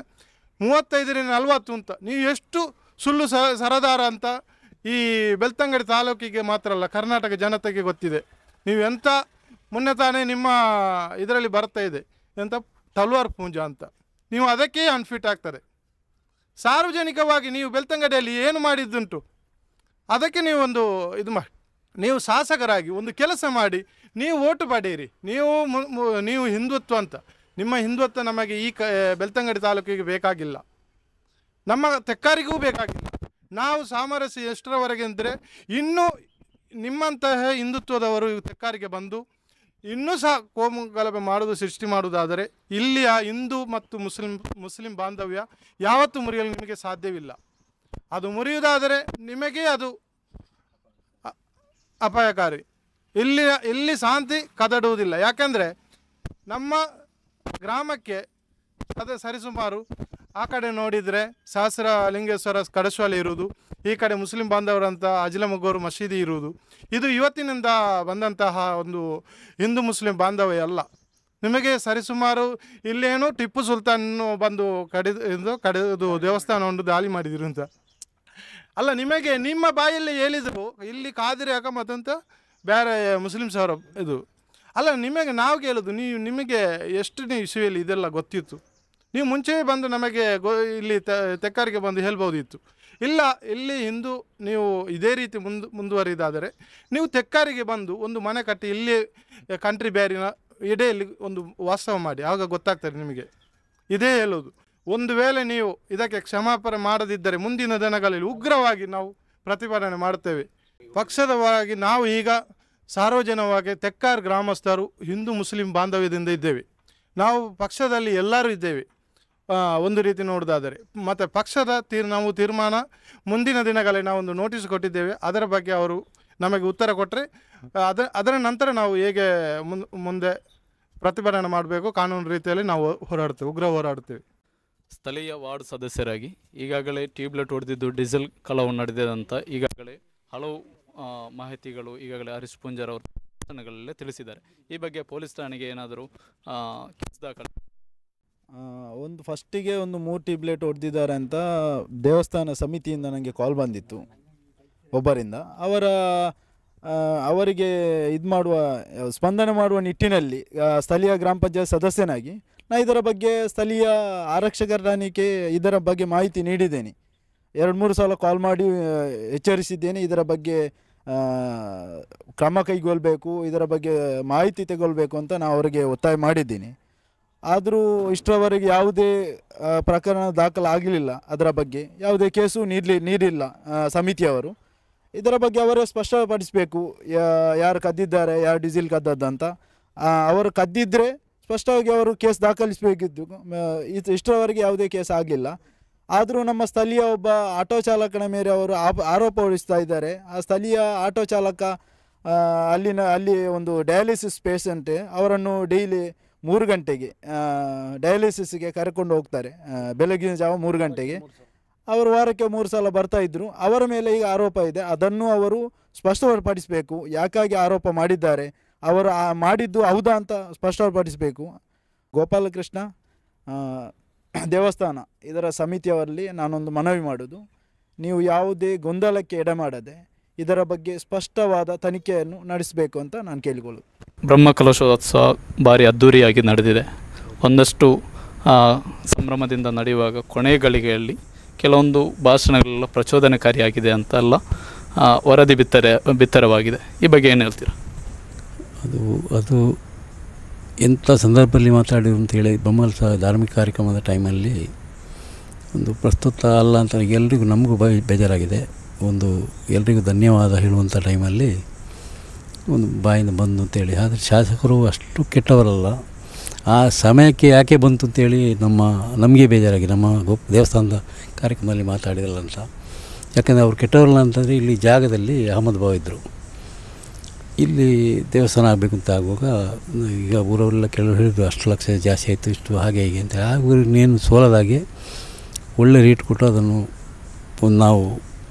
35-40 ಅಂತ. ನೀವು ಎಷ್ಟು ಸುಳ್ಳು ಸರದಾರ ಅಂತ ಈ ಬೆಳ್ತಂಗಡಿ ತಾಲೂಕಿಗೆ ಮಾತ್ರ ಅಲ್ಲ, ಕರ್ನಾಟಕ ಜನತೆಗೆ ಗೊತ್ತಿದೆ. ನೀವು ಎಂಥ ಮೊನ್ನೆ ತಾನೇ ನಿಮ್ಮ ಇದರಲ್ಲಿ ಬರ್ತಾ ಇದೆ ಎಂಥ ತಲ್ವಾರ್ ಪೂಂಜಾ ಅಂತ. ನೀವು ಅದಕ್ಕೆ ಅನ್ಫಿಟ್ ಆಗ್ತಾರೆ. ಸಾರ್ವಜನಿಕವಾಗಿ ನೀವು ಬೆಳ್ತಂಗಡಿಯಲ್ಲಿ ಏನು ಮಾಡಿದ್ದುಂಟು ಅದಕ್ಕೆ ನೀವು ಒಂದು ನೀವು ಶಾಸಕರಾಗಿ ಒಂದು ಕೆಲಸ ಮಾಡಿ, ನೀವು ಓಟು ಪಡೆಯಿರಿ. ನೀವು ಹಿಂದುತ್ವ ಅಂತ, ನಿಮ್ಮ ಹಿಂದುತ್ವ ನಮಗೆ ಈ ಬೆಳ್ತಂಗಡಿ ತಾಲೂಕಿಗೆ ಬೇಕಾಗಿಲ್ಲ, ನಮ್ಮ ತೆಕ್ಕಾರಿಗೂ ಬೇಕಾಗಿಲ್ಲ. ನಾವು ಸಾಮರಸ್ಯ ಎಷ್ಟರವರೆಗೆ ಅಂದರೆ ಇನ್ನೂ ನಿಮ್ಮಂತಹ ಹಿಂದುತ್ವದವರು ತೆಕ್ಕಾರಿಗೆ ಬಂದು ಇನ್ನೂ ಸಹ ಕೋಮು ಗಲಭೆ ಸೃಷ್ಟಿ ಮಾಡುವುದಾದರೆ ಇಲ್ಲಿಯ ಹಿಂದೂ ಮತ್ತು ಮುಸ್ಲಿಂ ಬಾಂಧವ್ಯ ಯಾವತ್ತೂ ಮುರಿಯಲು ನಿಮಗೆ ಸಾಧ್ಯವಿಲ್ಲ. ಅದು ಮುರಿಯುವುದಾದರೆ ನಿಮಗೆ ಅದು ಅಪಾಯಕಾರಿ. ಇಲ್ಲಿ ಶಾಂತಿ ಕದಡುವುದಿಲ್ಲ. ಯಾಕೆಂದರೆ ನಮ್ಮ ಗ್ರಾಮಕ್ಕೆ ಅದೇ ಸರಿಸುಮಾರು ಆ ಕಡೆ ನೋಡಿದರೆ ಸಹಸ್ರಲಿಂಗೇಶ್ವರ ಕಡಸ್ವಾಲಿ ಇರುವುದು, ಈ ಕಡೆ ಮುಸ್ಲಿಂ ಬಾಂಧವರಂಥ ಅಜ್ಲಮಗೋರು ಮಸೀದಿ ಇರುವುದು. ಇದು ಇವತ್ತಿನಿಂದ ಬಂದಂತಹ ಒಂದು ಹಿಂದೂ ಮುಸ್ಲಿಂ ಬಾಂಧವ್ಯ ಅಲ್ಲ. ನಿಮಗೆ ಸರಿಸುಮಾರು ಇಲ್ಲೇನು ಟಿಪ್ಪು ಸುಲ್ತಾನ್ ಬಂದು ಕಡಿದು ದೇವಸ್ಥಾನವನ್ನು ದಾಳಿ ಮಾಡಿದ್ರು ಅಂತ ಅಲ್ಲ, ನಿಮಗೆ ನಿಮ್ಮ ಬಾಯಲ್ಲಿ ಹೇಳಿದರು ಇಲ್ಲಿ ಕಾದಿರಿ ಅಕಮತ್ ಅಂತ ಬೇರೆ ಮುಸ್ಲಿಮ್ಸ್ ಅವರ ಇದು ಅಲ್ಲ. ನಾವು ಕೇಳೋದು ನಿಮಗೆ ಎಷ್ಟನೇ ಇಸುವೆಯಲ್ಲಿ ಇದೆಲ್ಲ ಗೊತ್ತಿತ್ತು? ನೀವು ಮುಂಚೆಯೇ ಬಂದು ನಮಗೆ ಇಲ್ಲಿ ತೆಕ್ಕಾರಿಗೆ ಬಂದು ಹೇಳ್ಬೋದಿತ್ತು. ಇಲ್ಲ, ಇಲ್ಲಿ ಹಿಂದೂ ನೀವು ಇದೇ ರೀತಿ ಮುಂದುವರಿದಾದರೆ ನೀವು ತೆಕ್ಕಾರಿಗೆ ಬಂದು ಒಂದು ಮನೆ ಕಟ್ಟಿ ಇಲ್ಲಿ ಕಂಟ್ರಿ ಬ್ಯಾರಿನ ಎಡೆಯಲ್ಲಿ ಒಂದು ವಾಸ್ತವ ಮಾಡಿ, ಆಗ ಗೊತ್ತಾಗ್ತದೆ ನಿಮಗೆ. ಇದೇ ಹೇಳೋದು. ಒಂದು ವೇಳೆ ನೀವು ಇದಕ್ಕೆ ಕ್ಷಮಾಪಣೆ ಮಾಡದಿದ್ದರೆ ಮುಂದಿನ ದಿನಗಳಲ್ಲಿ ಉಗ್ರವಾಗಿ ನಾವು ಪ್ರತಿಭಟನೆ ಮಾಡುತ್ತೇವೆ. ಪಕ್ಷದವಾಗಿ ನಾವು ಈಗ ಸಾರ್ವಜನಿಕವಾಗಿ ತೆಕ್ಕಾರ್ ಗ್ರಾಮಸ್ಥರು ಹಿಂದೂ ಮುಸ್ಲಿಂ ಬಾಂಧವ್ಯದಿಂದ ಇದ್ದೇವೆ. ನಾವು ಪಕ್ಷದಲ್ಲಿ ಎಲ್ಲರೂ ಇದ್ದೇವೆ ಒಂದು ರೀತಿ ನೋಡೋದಾದರೆ. ಮತ್ತು ಪಕ್ಷದ ನಾವು ತೀರ್ಮಾನ ಮುಂದಿನ ದಿನಗಳಲ್ಲಿ ನಾವೊಂದು ನೋಟಿಸ್ ಕೊಟ್ಟಿದ್ದೇವೆ. ಅದರ ಬಗ್ಗೆ ಅವರು ನಮಗೆ ಉತ್ತರ ಕೊಟ್ಟರೆ ಅದರ ನಂತರ ನಾವು ಹೇಗೆ ಮುಂದೆ ಪ್ರತಿಭಟನೆ ಮಾಡಬೇಕು ಕಾನೂನು ರೀತಿಯಲ್ಲಿ ನಾವು ಹೋರಾಡ್ತೇವೆ, ಉಗ್ರ ಹೋರಾಡ್ತೇವೆ. ಸ್ಥಳೀಯ ವಾರ್ಡ್ ಸದಸ್ಯರಾಗಿ ಈಗಾಗಲೇ ಟ್ಯೂಬ್ಲೈಟ್ ಹೊಡೆದಿದ್ದು ಡೀಸೆಲ್ ಕಳವು ನಡೆದಿದೆ ಈಗಾಗಲೇ ಹಲವು ಮಾಹಿತಿಗಳು ಈಗಾಗಲೇ ಹರೀಶ್ ಪೂಂಜಾರ್ ಅವರು ಘಟನೆಗಳಲ್ಲೇ ತಿಳಿಸಿದ್ದಾರೆ. ಈ ಬಗ್ಗೆ ಪೊಲೀಸ್ ಠಾಣೆಗೆ ಏನಾದರೂ ಕೇಸ್ ದಾಖಲೆ? ಒಂದು ಫಸ್ಟಿಗೆ ಒಂದು 3 ಟ್ಯೂಬ್ಲೈಟ್ ಹೊಡೆದಿದ್ದಾರೆ ಅಂತ ದೇವಸ್ಥಾನ ಸಮಿತಿಯಿಂದ ನನಗೆ ಕಾಲ್ ಬಂದಿತ್ತು ಒಬ್ಬರಿಂದ. ಅವರಿಗೆ ಸ್ಪಂದನೆ ಮಾಡುವ ನಿಟ್ಟಿನಲ್ಲಿ ಸ್ಥಳೀಯ ಗ್ರಾಮ ಪಂಚಾಯತ್ ಸದಸ್ಯನಾಗಿ ನಾನು ಇದರ ಬಗ್ಗೆ ಸ್ಥಳೀಯ ಆರಕ್ಷಕರಿಗೆ ಇದರ ಬಗ್ಗೆ ಮಾಹಿತಿ ನೀಡಿದ್ದೇನೆ. 2-3 ಸಲ ಕಾಲ್ ಮಾಡಿ ಎಚ್ಚರಿಸಿದ್ದೇನೆ. ಇದರ ಬಗ್ಗೆ ಕ್ರಮ ಕೈಗೊಳ್ಳಬೇಕು, ಇದರ ಬಗ್ಗೆ ಮಾಹಿತಿ ತಗೊಳ್ಬೇಕು ಅಂತ ನಾನು ಅವರಿಗೆ ಒತ್ತಾಯ ಮಾಡಿದ್ದೀನಿ. ಆದರೂ ಇಷ್ಟರವರೆಗೆ ಯಾವುದೇ ಪ್ರಕರಣ ದಾಖಲಾಗಲಿಲ್ಲ. ಅದರ ಬಗ್ಗೆ ಯಾವುದೇ ಕೇಸು ನೀಡಿಲ್ಲ ಸಮಿತಿಯವರು. ಇದರ ಬಗ್ಗೆ ಅವರೇ ಸ್ಪಷ್ಟಪಡಿಸಬೇಕು, ಯಾರು ಕದ್ದಿದ್ದಾರೆ, ಯಾರು ಡೀಸೆಲ್ ಕದ್ದದ್ದಂತ. ಅವರು ಕದ್ದಿದ್ದರೆ ಸ್ಪಷ್ಟವಾಗಿ ಅವರು ಕೇಸ್ ದಾಖಲಿಸಬೇಕಿದ್ದು. ಇಷ್ಟರವರೆಗೆ ಯಾವುದೇ ಕೇಸ್ ಆಗಲಿಲ್ಲ. ಆದರೂ ನಮ್ಮ ಸ್ಥಳೀಯ ಒಬ್ಬ ಆಟೋ ಚಾಲಕನ ಮೇಲೆ ಅವರು ಆರೋಪ ಹೊರಿಸ್ತಾ ಇದ್ದಾರೆ. ಆ ಸ್ಥಳೀಯ ಆಟೋ ಚಾಲಕ ಅಲ್ಲಿ ಒಂದು ಡಯಾಲಿಸಿಸ್ ಪೇಷಂಟ್, ಅವರನ್ನು ಡೈಲಿ 3 ಗಂಟೆಗೆ ಡಯಾಲಿಸಿಸ್ಗೆ ಕರ್ಕೊಂಡು ಹೋಗ್ತಾರೆ. ಬೆಳಗಿನ ಜಾವ 3 ಗಂಟೆಗೆ. ಅವರು ವಾರಕ್ಕೆ 3 ಸಲ ಬರ್ತಾಯಿದ್ರು. ಅವರ ಮೇಲೆ ಈಗ ಆರೋಪ ಇದೆ. ಅದನ್ನು ಅವರು ಸ್ಪಷ್ಟಪಡಿಸಬೇಕು, ಯಾಕಾಗಿ ಆರೋಪ ಮಾಡಿದ್ದಾರೆ, ಅವರು ಮಾಡಿದ್ದು ಹೌದಾ ಅಂತ ಸ್ಪಷ್ಟಪಡಿಸಬೇಕು. ಗೋಪಾಲಕೃಷ್ಣ ದೇವಸ್ಥಾನ ಇದರ ಸಮಿತಿಯವರಲ್ಲಿ ನಾನೊಂದು ಮನವಿ ಮಾಡೋದು, ನೀವು ಯಾವುದೇ ಗೊಂದಲಕ್ಕೆ ಎಡೆಮಾಡದೆ ಇದರ ಬಗ್ಗೆ ಸ್ಪಷ್ಟವಾದ ತನಿಖೆಯನ್ನು ನಡೆಸಬೇಕು ಅಂತ ನಾನು ಕೇಳಿಕೊಳ್ಳೋದು. ಬ್ರಹ್ಮಕಲಶೋತ್ಸವ ಭಾರಿ ಅದ್ಧೂರಿಯಾಗಿ ನಡೆದಿದೆ. ಒಂದಷ್ಟು ಸಂಭ್ರಮದಿಂದ ನಡೆಯುವಾಗ ಕೊನೆಯ ಗಳಿಗೆಯಲ್ಲಿ ಕೆಲವೊಂದು ಭಾಷಣಗಳೆಲ್ಲ ಪ್ರಚೋದನಕಾರಿಯಾಗಿದೆ ಅಂತೆಲ್ಲ ವರದಿ ಬಿತ್ತರವಾಗಿದೆ. ಈ ಬಗ್ಗೆ ಏನು ಹೇಳ್ತೀರಾ? ಅದು ಎಂಥ ಸಂದರ್ಭದಲ್ಲಿ ಮಾತಾಡಿದ್ರು ಅಂತೇಳಿ ಬ್ರಹ್ಮಕಲಶ ಧಾರ್ಮಿಕ ಕಾರ್ಯಕ್ರಮದ ಟೈಮಲ್ಲಿ ಒಂದು ಪ್ರಸ್ತುತ ಅಲ್ಲ ಅಂತ ಎಲ್ರಿಗೂ ನಮಗೂ ಬೇಜಾರಾಗಿದೆ. ಒಂದು ಎಲ್ರಿಗೂ ಧನ್ಯವಾದ ಹೇಳುವಂಥ ಟೈಮಲ್ಲಿ ಒಂದು ಬಾಯಿಂದ ಬಂದು ಅಂತೇಳಿ. ಆದರೆ ಶಾಸಕರು ಅಷ್ಟು ಕೆಟ್ಟವರಲ್ಲ. ಆ ಸಮಯಕ್ಕೆ ಯಾಕೆ ಬಂತು ಅಂತೇಳಿ ನಮಗೆ ಬೇಜಾರಾಗಿ ನಮ್ಮ ದೇವಸ್ಥಾನದ ಕಾರ್ಯಕ್ರಮದಲ್ಲಿ ಮಾತಾಡಿರಲ್ಲ ಅಂತ. ಯಾಕಂದರೆ ಅವ್ರು ಕೆಟ್ಟವರಲ್ಲ ಅಂತಂದರೆ ಇಲ್ಲಿ ಜಾಗದಲ್ಲಿ ಅಹಮದ್ ಬಾವ ಇದ್ದರು. ಇಲ್ಲಿ ದೇವಸ್ಥಾನ ಆಗಬೇಕು ಅಂತ ಆಗುವಾಗ ಈಗ ಊರವರೆಲ್ಲ ಕೆಲವರು ಹೇಳಿದ್ರು 10 ಲಕ್ಷ ಜಾಸ್ತಿ ಆಯಿತು, ಇಷ್ಟು ಹಾಗೆ ಹೀಗೆ ಅಂತ. ಆ ಊರಿನೇನು ಸೋಲದಾಗೆ ಒಳ್ಳೆ ರೇಟ್ ಕೊಟ್ಟು ಅದನ್ನು ನಾವು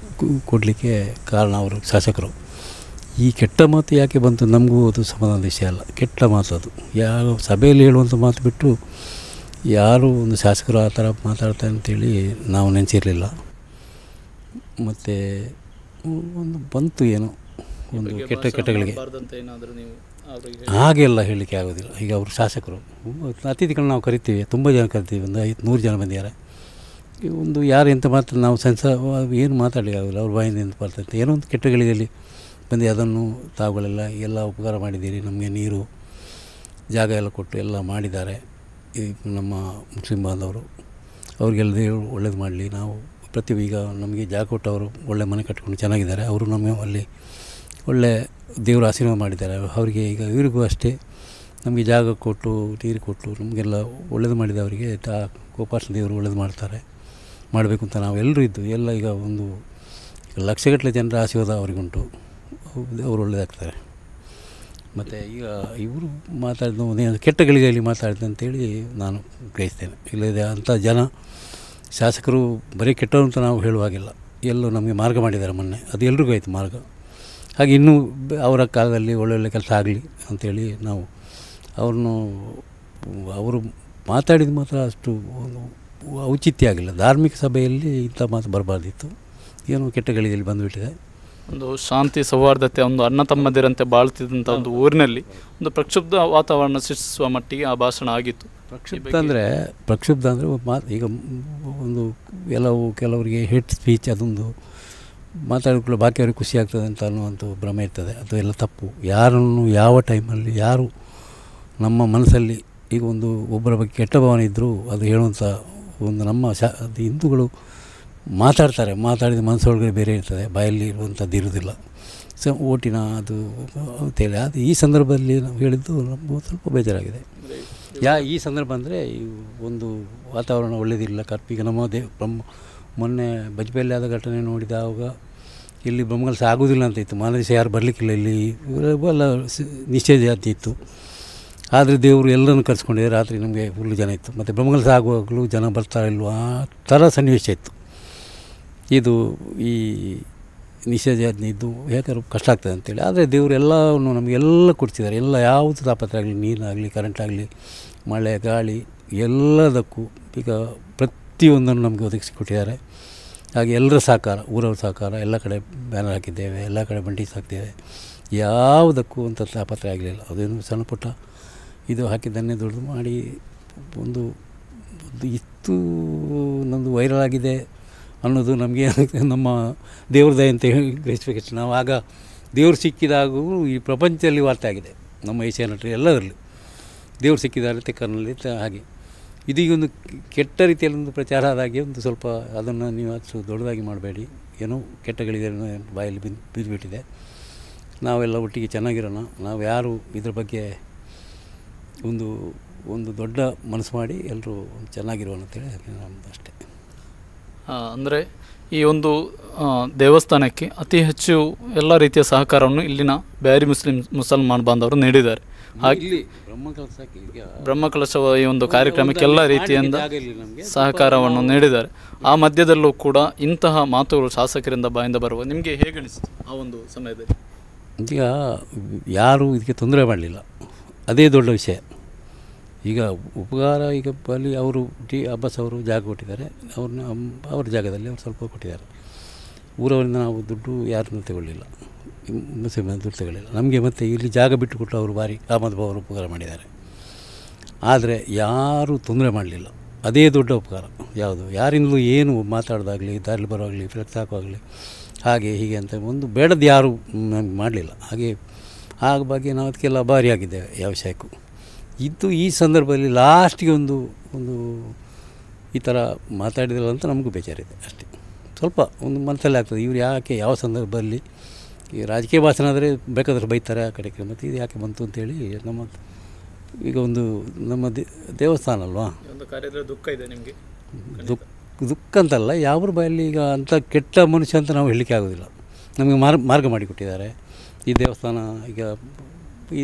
ಕೊಡಲಿಕ್ಕೆ ಕಾರಣ ಅವರು ಶಾಸಕರು. ಈ ಕೆಟ್ಟ ಮಾತು ಯಾಕೆ ಬಂತು ನಮಗೂ ಅದು ಸಮಾಧಾನದ ವಿಷಯ ಅಲ್ಲ. ಕೆಟ್ಟ ಮಾತು ಅದು. ಯಾವ ಸಭೆಯಲ್ಲಿ ಹೇಳುವಂಥ ಮಾತು ಬಿಟ್ಟು ಯಾರು ಒಂದು ಶಾಸಕರು ಆ ಥರ ಮಾತಾಡ್ತಾರೆ ಅಂತೇಳಿ ನಾವು ನೆನೆಸಿರಲಿಲ್ಲ. ಮತ್ತು ಒಂದು ಬಂತು ಏನೋ ಒಂದು ಕೆಟ್ಟಗಳಿಗೆ ಹಾಗೆಲ್ಲ ಹೇಳಲಿಕ್ಕೆ ಆಗೋದಿಲ್ಲ. ಈಗ ಅವರು ಶಾಸಕರು, ಅತಿಥಿಗಳನ್ನ ನಾವು ಕರಿತೀವಿ, ತುಂಬ ಜನ ಕರಿತೀವಿ, ಒಂದು 500 ಜನ ಬಂದಿದ್ದಾರೆ. ಒಂದು ಯಾರು ಎಂತ ಮಾತ್ರ ನಾವು ಏನು ಮಾತಾಡಲಿಕ್ಕೆ ಆಗೋದಿಲ್ಲ. ಅವ್ರ ಬಾಯಿಂದ ಎಂತ ಬರ್ತೈತೆ ಏನೋ ಒಂದು ಕೆಟ್ಟಗಳಿಗೆಯಲ್ಲಿ ಬಂದು ಅದನ್ನು ತಾವುಗಳೆಲ್ಲ ಎಲ್ಲ ಉಪಕಾರ ಮಾಡಿದ್ದೀರಿ, ನಮಗೆ ನೀರು ಜಾಗ ಎಲ್ಲ ಕೊಟ್ಟು ಎಲ್ಲ ಮಾಡಿದ್ದಾರೆ ನಮ್ಮ ಮುಸ್ಲಿಂ ಬಾಂಧವರು. ಅವ್ರಿಗೆಲ್ಲ ಒಳ್ಳೇದು ಮಾಡಲಿ. ನಾವು ಈಗ ನಮಗೆ ಜಾಗ ಕೊಟ್ಟವರು ಒಳ್ಳೆ ಮನೆ ಕಟ್ಕೊಂಡು ಚೆನ್ನಾಗಿದ್ದಾರೆ. ಅವರು ನಮಗೆ ಅಲ್ಲಿ ಒಳ್ಳೆ ದೇವರು ಆಶೀರ್ವಾದ ಮಾಡಿದ್ದಾರೆ. ಅವರಿಗೆ ಈಗ ಇವರಿಗೂ ಅಷ್ಟೇ ನಮಗೆ ಜಾಗ ಕೊಟ್ಟು ನೀರು ಕೊಟ್ಟು ನಮಗೆಲ್ಲ ಒಳ್ಳೇದು ಮಾಡಿದ ಅವರಿಗೆ ಗೋಪಾಲ ದೇವರು ಒಳ್ಳೇದು ಮಾಡಬೇಕು ಅಂತ ನಾವೆಲ್ಲರೂ ಇದ್ದು ಎಲ್ಲ ಈಗ ಒಂದು ಲಕ್ಷಗಟ್ಟಲೆ ಜನರ ಆಶೀರ್ವಾದ ಅವರಿಗುಂಟು. ಅವರು ಒಳ್ಳೆಯದಾಗ್ತಾರೆ. ಮತ್ತು ಈಗ ಇವರು ಮಾತಾಡಿದ ಕೆಟ್ಟ ಗಳಿಗೆಯಲ್ಲಿ ಮಾತಾಡಿದೆ ಅಂತೇಳಿ ನಾನು ಗ್ರಹಿಸ್ತೇನೆ. ಇಲ್ಲದೆ ಅಂಥ ಜನ ಶಾಸಕರು ಬರೀ ಕೆಟ್ಟವರು ಅಂತ ನಾವು ಹೇಳುವಾಗಿಲ್ಲ. ಎಲ್ಲೂ ನಮಗೆ ಮಾರ್ಗ ಮಾಡಿದ್ದಾರೆ ಮೊನ್ನೆ, ಅದು ಎಲ್ರಿಗೂ ಆಯಿತು ಮಾರ್ಗ. ಹಾಗೆ ಇನ್ನೂ ಅವರ ಕಾಲದಲ್ಲಿ ಒಳ್ಳೊಳ್ಳೆ ಕೆಲಸ ಆಗಲಿ ಅಂಥೇಳಿ ನಾವು ಅವರು ಮಾತಾಡಿದ ಮಾತ್ರ ಅಷ್ಟು ಔಚಿತ್ಯ ಆಗಿಲ್ಲ. ಧಾರ್ಮಿಕ ಸಭೆಯಲ್ಲಿ ಇಂಥ ಮಾತು ಬರಬಾರ್ದಿತ್ತು. ಏನೋ ಕೆಟ್ಟ ಗಳಿಗೆಯಲ್ಲಿ ಬಂದುಬಿಟ್ಟಿದೆ. ಒಂದು ಶಾಂತಿ ಸೌಹಾರ್ದತೆ, ಒಂದು ಅಣ್ಣ ತಮ್ಮದಿರಂತೆ ಬಾಳ್ತಿದ್ದಂಥ ಒಂದು ಊರಿನಲ್ಲಿ ಒಂದು ಪ್ರಕ್ಷುಬ್ಧ ವಾತಾವರಣ ಸೃಷ್ಟಿಸುವ ಮಟ್ಟಿಗೆ ಆ ಭಾಷಣ ಆಗಿತ್ತು. ಪ್ರಕ್ಷುಬ್ಧ ಅಂದರೆ ಈಗ ಒಂದು ಕೆಲವರಿಗೆ ಹೇಟ್ ಸ್ಪೀಚ್ ಅದೊಂದು ಮಾತಾಡಿಕೊಳ್ಳೋ ಬಾಕಿಯವ್ರಿಗೆ ಖುಷಿ ಆಗ್ತದೆ ಅಂತ ಅನ್ನುವಂಥ ಭ್ರಮೆ ಇರ್ತದೆ. ಅದು ಎಲ್ಲ ತಪ್ಪು. ಯಾರನ್ನು ಯಾವ ಟೈಮಲ್ಲಿ ಯಾರು ನಮ್ಮ ಮನಸ್ಸಲ್ಲಿ ಈಗ ಒಬ್ಬರ ಬಗ್ಗೆ ಕೆಟ್ಟ ಭಾವನೆ ಇದ್ದರೂ ಅದು ಹೇಳುವಂಥ ಒಂದು ನಮ್ಮ ಅದು ಹಿಂದೂಗಳು ಮಾತಾಡಿದ ಮನಸ್ಸೊಳಗೆ ಬೇರೆ ಇರ್ತದೆ, ಬಾಯಲ್ಲಿ ಇರುವಂಥದ್ದು ಇರೋದಿಲ್ಲ. ಓಟಿನ ಅದು ಅಂತೇಳಿ ಅದು ಈ ಸಂದರ್ಭದಲ್ಲಿ ನಾವು ಹೇಳಿದ್ದು ನಮಗೂ ಸ್ವಲ್ಪ ಬೇಜಾರಾಗಿದೆ. ಈ ಸಂದರ್ಭ ಅಂದರೆ ಒಂದು ವಾತಾವರಣ ಒಳ್ಳೆಯದಿಲ್ಲ. ಈಗ ನಮ್ಮ ಮೊನ್ನೆ ಬಜ್ಪೆಯಲ್ಲಿ ಆದ ಘಟನೆ ನೋಡಿದಾಗ ಇಲ್ಲಿ ಬ್ರಹ್ಮಕಲಶ ಆಗೋದಿಲ್ಲ ಅಂತ ಇತ್ತು. ಮಾನದೇಶ ಯಾರು ಬರಲಿಕ್ಕಿಲ್ಲ, ಇಲ್ಲಿ ಎಲ್ಲ ನಿಶ್ಚಯ ಜಾತಿ ಇತ್ತು. ಆದರೆ ದೇವರು ಎಲ್ಲರನ್ನು ಕರೆಸ್ಕೊಂಡಿದೆ. ರಾತ್ರಿ ನಮಗೆ ಫುಲ್ಲು ಜನ ಇತ್ತು. ಮತ್ತು ಬ್ರಹ್ಮಕಲಶ ಆಗುವಾಗಲೂ ಜನ ಬರ್ತಾರೆ ಇಲ್ವೋ ಆ ಥರ ಸನ್ನಿವೇಶ ಇತ್ತು. ಇದು ಈ ನಿಷೇಧ ಇದ್ದು ಯಾಕಂದ್ರೆ ಕಷ್ಟ ಆಗ್ತದೆ ಅಂತೇಳಿ. ಆದರೆ ದೇವರು ಎಲ್ಲವನ್ನು ನಮಗೆಲ್ಲ ಕೊಡ್ತಿದ್ದಾರೆ. ಎಲ್ಲ ಯಾವುದು ತಾಪತ್ರೆ ಆಗಲಿ, ನೀರಾಗಲಿ, ಕರೆಂಟ್ ಆಗಲಿ, ಮಳೆ ಗಾಳಿ ಎಲ್ಲದಕ್ಕೂ ಈಗ ಪ್ರತಿಯೊಂದನ್ನು ನಮಗೆ ಒದಗಿಸಿಕೊಟ್ಟಿದ್ದಾರೆ. ಹಾಗೆ ಎಲ್ಲರ ಸಹಕಾರ, ಊರವ್ರ ಸಹಕಾರ, ಎಲ್ಲ ಕಡೆ ಬ್ಯಾನರ್ ಹಾಕಿದ್ದೇವೆ, ಎಲ್ಲ ಕಡೆ ಬಂಡಿ ಹಾಕ್ತೇವೆ. ಯಾವುದಕ್ಕೂ ಅಂತ ತಾಪತ್ರೆ ಆಗಲಿಲ್ಲ. ಅದೇನು ಸಣ್ಣ ಪುಟ್ಟ ಇದು ಹಾಕಿದ್ದನ್ನೇ ದೊಡ್ಡದು ಮಾಡಿ ಒಂದು ಇಷ್ಟು ನಮ್ಮದು ವೈರಲ್ ಆಗಿದೆ ಅನ್ನೋದು ನಮಗೆ ನಮ್ಮ ದೇವ್ರ ದಯೆ ಅಂತ ಗ್ರಹಿಸಬೇಕಷ್ಟು. ನಾವು ಆಗ ದೇವರು ಸಿಕ್ಕಿದಾಗೂ ಈ ಪ್ರಪಂಚದಲ್ಲಿ ವಾರ್ತೆ ಆಗಿದೆ, ನಮ್ಮ ಏಷ್ಯಾ ನಟರು ಎಲ್ಲದರಲ್ಲೂ ದೇವರು ಸಿಕ್ಕಿದ್ದಾರೆ ತೆಕ್ಕನಲ್ಲಿ ಹಾಗೆ. ಇದೀಗ ಒಂದು ಕೆಟ್ಟ ರೀತಿಯಲ್ಲಿ ಒಂದು ಪ್ರಚಾರ ಆದಾಗೆ ಒಂದು ಸ್ವಲ್ಪ ಅದನ್ನು ನೀವು ಅಷ್ಟು ದೊಡ್ಡದಾಗಿ ಮಾಡಬೇಡಿ. ಏನೋ ಕೆಟ್ಟಗಳಿದೆ ಬಾಯಲ್ಲಿ ಬಿದ್ದುಬಿಟ್ಟಿದೆ. ನಾವೆಲ್ಲ ಒಟ್ಟಿಗೆ ಚೆನ್ನಾಗಿರೋಣ. ನಾವು ಯಾರು ಇದ್ರ ಬಗ್ಗೆ ಒಂದು ದೊಡ್ಡ ಮನಸ್ಸು ಮಾಡಿ ಎಲ್ಲರೂ ಚೆನ್ನಾಗಿರೋಣ ಅಂತೇಳಿ ನಮ್ಮದು ಅಷ್ಟೇ. ಅಂದರೆ ಈ ಒಂದು ದೇವಸ್ಥಾನಕ್ಕೆ ಅತಿ ಹೆಚ್ಚು ಎಲ್ಲ ರೀತಿಯ ಸಹಕಾರವನ್ನು ಇಲ್ಲಿನ ಬ್ಯಾರಿ ಮುಸಲ್ಮಾನ್ ಬಾಂಧವರು ನೀಡಿದ್ದಾರೆ. ಹಾಗೆ ಬ್ರಹ್ಮಕಲಶವ ಈ ಒಂದು ಕಾರ್ಯಕ್ರಮಕ್ಕೆ ಎಲ್ಲ ರೀತಿಯಿಂದ ಸಹಕಾರವನ್ನು ನೀಡಿದ್ದಾರೆ. ಆ ಮಧ್ಯದಲ್ಲೂ ಕೂಡ ಇಂತಹ ಮಾತುಗಳು ಶಾಸಕರಿಂದ ಬಾಯಿಂದ ಬರುವ ನಿಮಗೆ ಹೇಗೆ ಅನಿಸ್ತು ಆ ಒಂದು ಸಮಯದಲ್ಲಿ? ಈಗ ಯಾರೂ ಇದಕ್ಕೆ ತೊಂದರೆ ಮಾಡಲಿಲ್ಲ, ಅದೇ ದೊಡ್ಡ ವಿಷಯ. ಈಗ ಉಪಕಾರ ಈಗ ಅಲ್ಲಿ ಅವರು ಅಬ್ಬಾಸ್ ಅವರು ಜಾಗ ಕೊಟ್ಟಿದ್ದಾರೆ, ಅವ್ರ ಜಾಗದಲ್ಲಿ ಅವ್ರು ಸ್ವಲ್ಪ ಕೊಟ್ಟಿದ್ದಾರೆ. ಊರವರಿಂದ ನಾವು ದುಡ್ಡು ಯಾರನ್ನೂ ತಗೊಳ್ಳಿಲ್ಲ, ಮುಸ್ಲಿಮರ ದುಡ್ಡು ತಗೊಳ್ಳಿಲ್ಲ. ನಮಗೆ ಮತ್ತು ಇಲ್ಲಿ ಜಾಗ ಬಿಟ್ಟು ಕೊಟ್ಟು ಅವರು ಭಾರಿ ಅಹಮದ್ ಅವರು ಉಪಕಾರ ಮಾಡಿದ್ದಾರೆ. ಆದರೆ ಯಾರೂ ತೊಂದರೆ ಮಾಡಲಿಲ್ಲ, ಅದೇ ದೊಡ್ಡ ಉಪಕಾರ. ಯಾವುದು ಯಾರಿಂದಲೂ ಏನು ಮಾತಾಡೋದಾಗಲಿ, ದಾರಿಲಿ ಬರೋವಾಗಲಿ, ಫ್ಲೆಕ್ಸ್ ಹಾಕುವಾಗಲಿ, ಹಾಗೆ ಹೀಗೆ ಅಂತ ಒಂದು ಬೇಡದ್ದು ಯಾರೂ ನಮಗೆ ಮಾಡಲಿಲ್ಲ. ಹಾಗೆ ಆಗ ಬಗ್ಗೆ ನಾವು ಅದಕ್ಕೆಲ್ಲ ಭಾರಿಯಾಗಿದ್ದೇವೆ ಯಾವ ವಿಷಯಕ್ಕೂ. ಇದು ಈ ಸಂದರ್ಭದಲ್ಲಿ ಲಾಸ್ಟಿಗೆ ಒಂದು ಈ ಥರ ಮಾತಾಡಿದ್ರಲ್ಲ ಅಂತ ನಮಗೂ ಬೇಜಾರಿದೆ ಅಷ್ಟೇ. ಸ್ವಲ್ಪ ಒಂದು ಮನಸ್ಸಲ್ಲಿ ಆಗ್ತದೆ, ಇವ್ರು ಯಾಕೆ ಯಾವ ಸಂದರ್ಭದಲ್ಲಿ ಈ ರಾಜಕೀಯ ಭಾಷಣ ಆದರೆ ಬೇಕಾದ್ರೆ ಬೈತಾರೆ ಆ ಕಡೆಗೆ, ಮತ್ತು ಇದು ಯಾಕೆ ಬಂತು ಅಂತೇಳಿ ಈಗ ನಮ್ಮ ದೇವಸ್ಥಾನ ಅಲ್ವಾ, ದುಃಖ ಇದೆ ನಿಮಗೆ? ದುಃಖ ಅಂತಲ್ಲ, ಯಾವ ಬಾಯಲ್ಲಿ ಈಗ ಅಂಥ ಕೆಟ್ಟ ಮನುಷ್ಯ ಅಂತ ನಾವು ಹೇಳಲಿಕ್ಕೆ ಆಗೋದಿಲ್ಲ. ನಮಗೆ ಮಾರ್ಗ ಮಾಡಿಕೊಟ್ಟಿದ್ದಾರೆ ಈ ದೇವಸ್ಥಾನ. ಈಗ ಈ